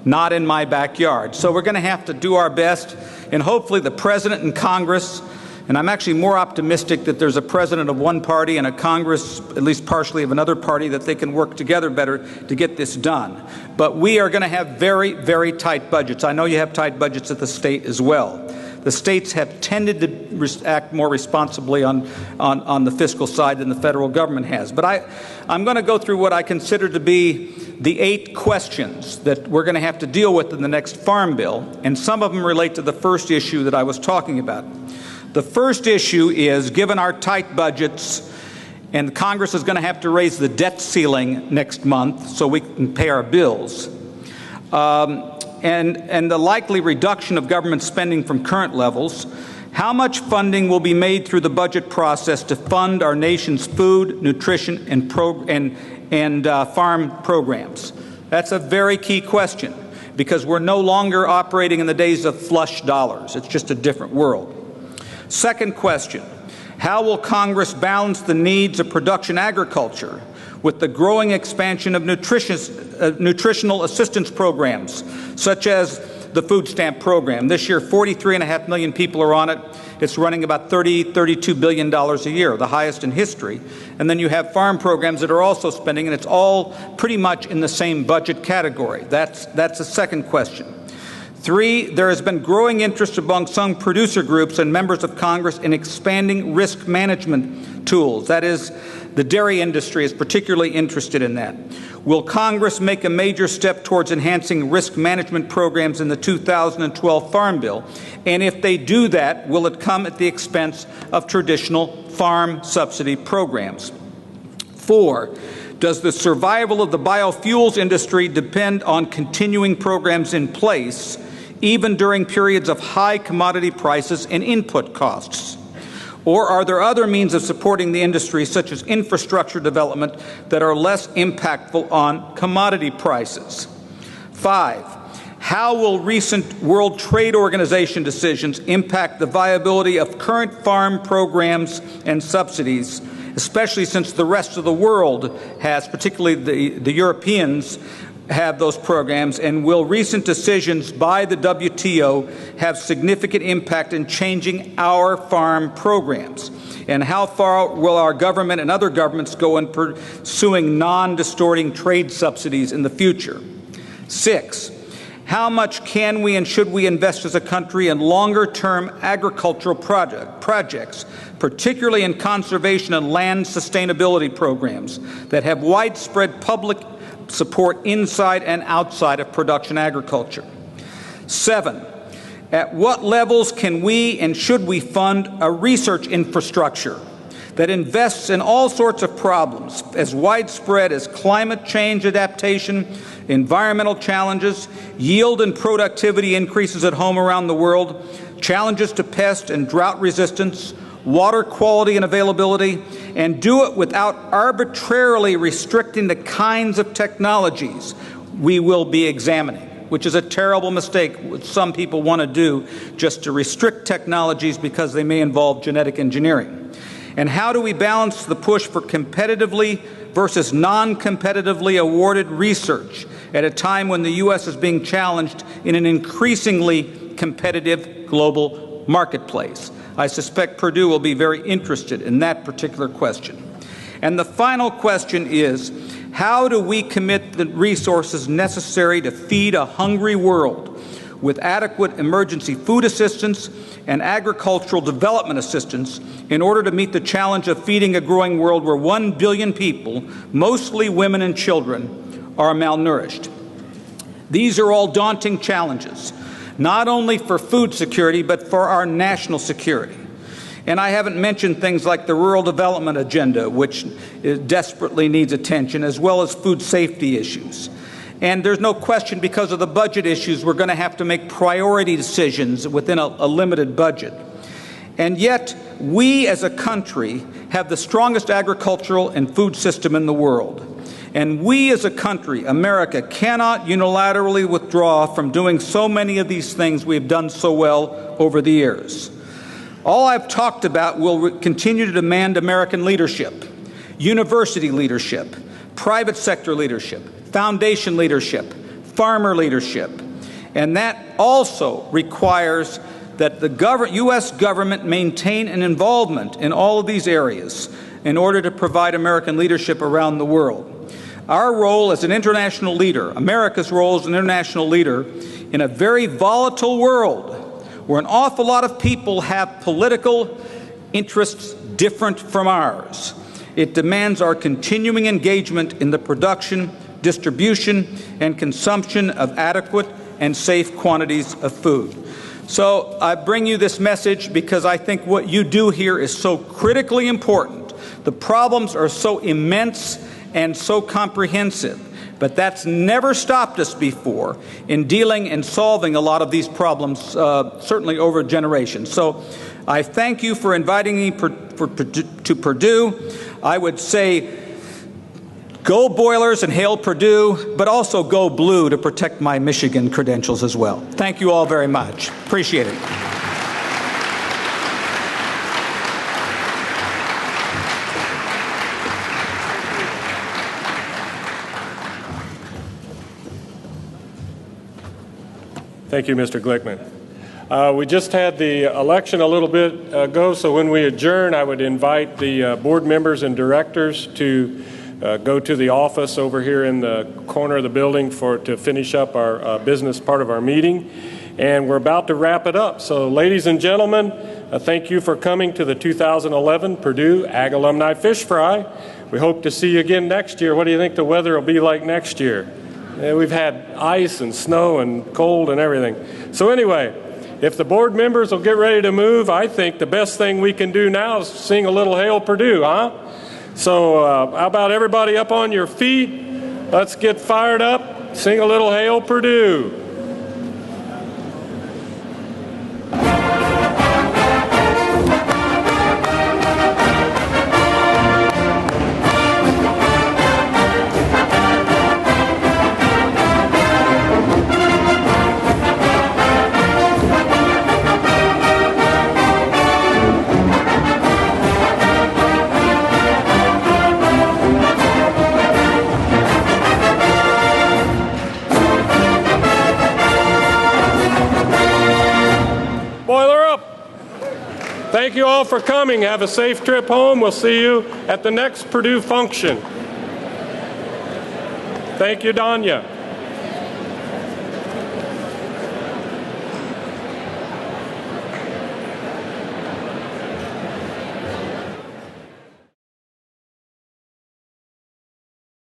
not in my backyard. So we're going to have to do our best, and hopefully the President and Congress, and I'm actually more optimistic that there's a president of one party and a Congress, at least partially of another party, that they can work together better to get this done. But we are going to have very, very tight budgets. I know you have tight budgets at the state as well. The states have tended to act more responsibly on the fiscal side than the federal government has. But I'm going to go through what I consider to be the 8 questions that we're going to have to deal with in the next Farm Bill, and some of them relate to the first issue that I was talking about. The first issue is, given our tight budgets, and Congress is going to have to raise the debt ceiling next month so we can pay our bills, and the likely reduction of government spending from current levels, how much funding will be made through the budget process to fund our nation's food, nutrition, and farm programs? That's a very key question, because we're no longer operating in the days of flush dollars. It's just a different world. Second question, how will Congress balance the needs of production agriculture with the growing expansion of nutritional assistance programs, such as the food stamp program? This year, 43.5 million people are on it. It's running about $32 billion a year, the highest in history. And then you have farm programs that are also spending, and it's all pretty much in the same budget category. That's the second question. 3, there has been growing interest among some producer groups and members of Congress in expanding risk management tools. That is, the dairy industry is particularly interested in that. Will Congress make a major step towards enhancing risk management programs in the 2012 Farm Bill? And if they do that, will it come at the expense of traditional farm subsidy programs? 4, Does the survival of the biofuels industry depend on continuing programs in place, even during periods of high commodity prices and input costs? Or are there other means of supporting the industry, such as infrastructure development, that are less impactful on commodity prices? 5, how will recent World Trade Organization decisions impact the viability of current farm programs and subsidies, especially since the rest of the world has, particularly the Europeans, have those programs? And will recent decisions by the WTO have significant impact in changing our farm programs? And how far will our government and other governments go in pursuing non-distorting trade subsidies in the future? 6, how much can we and should we invest as a country in longer-term agricultural projects, particularly in conservation and land sustainability programs that have widespread public support inside and outside of production agriculture? 7, at what levels can we and should we fund a research infrastructure that invests in all sorts of problems as widespread as climate change adaptation, environmental challenges, yield and productivity increases at home around the world, challenges to pest and drought resistance, water quality and availability, and do it without arbitrarily restricting the kinds of technologies we will be examining, which is a terrible mistake which some people want to do, just to restrict technologies because they may involve genetic engineering. And how do we balance the push for competitively versus non-competitively awarded research at a time when the U.S. is being challenged in an increasingly competitive global marketplace? I suspect Purdue will be very interested in that particular question. And the final question is, how do we commit the resources necessary to feed a hungry world with adequate emergency food assistance and agricultural development assistance in order to meet the challenge of feeding a growing world where 1 billion people, mostly women and children, are malnourished? These are all daunting challenges, not only for food security, but for our national security. And I haven't mentioned things like the Rural Development Agenda, which desperately needs attention, as well as food safety issues. And there's no question, because of the budget issues, we're going to have to make priority decisions within a limited budget. And yet, we as a country have the strongest agricultural and food system in the world. And we as a country, America, cannot unilaterally withdraw from doing so many of these things we have done so well over the years. All I've talked about will continue to demand American leadership, university leadership, private sector leadership, foundation leadership, farmer leadership. And that also requires that the U.S. government maintain an involvement in all of these areas in order to provide American leadership around the world. Our role as an international leader, America's role as an international leader in a very volatile world where an awful lot of people have political interests different from ours, it demands our continuing engagement in the production, distribution, and consumption of adequate and safe quantities of food. So I bring you this message because I think what you do here is so critically important. The problems are so immense and so comprehensive, but that's never stopped us before in dealing and solving a lot of these problems, certainly over generations. So I thank you for inviting me to Purdue. I would say go Boilers and hail Purdue, but also go blue to protect my Michigan credentials as well. Thank you all very much. Appreciate it. Thank you, Mr. Glickman. We just had the election a little bit ago, so when we adjourn, I would invite the board members and directors to go to the office over here in the corner of the building to finish up our business part of our meeting. And we're about to wrap it up. So ladies and gentlemen, thank you for coming to the 2011 Purdue Ag Alumni Fish Fry. We hope to see you again next year. What do you think the weather will be like next year? We've had ice and snow and cold and everything. So anyway, if the board members will get ready to move, I think the best thing we can do now is sing a little Hail Purdue, huh? So how about everybody up on your feet? Let's get fired up. Sing a little Hail Purdue. Thank you all for coming. Have a safe trip home. We'll see you at the next Purdue function. Thank you, Danya.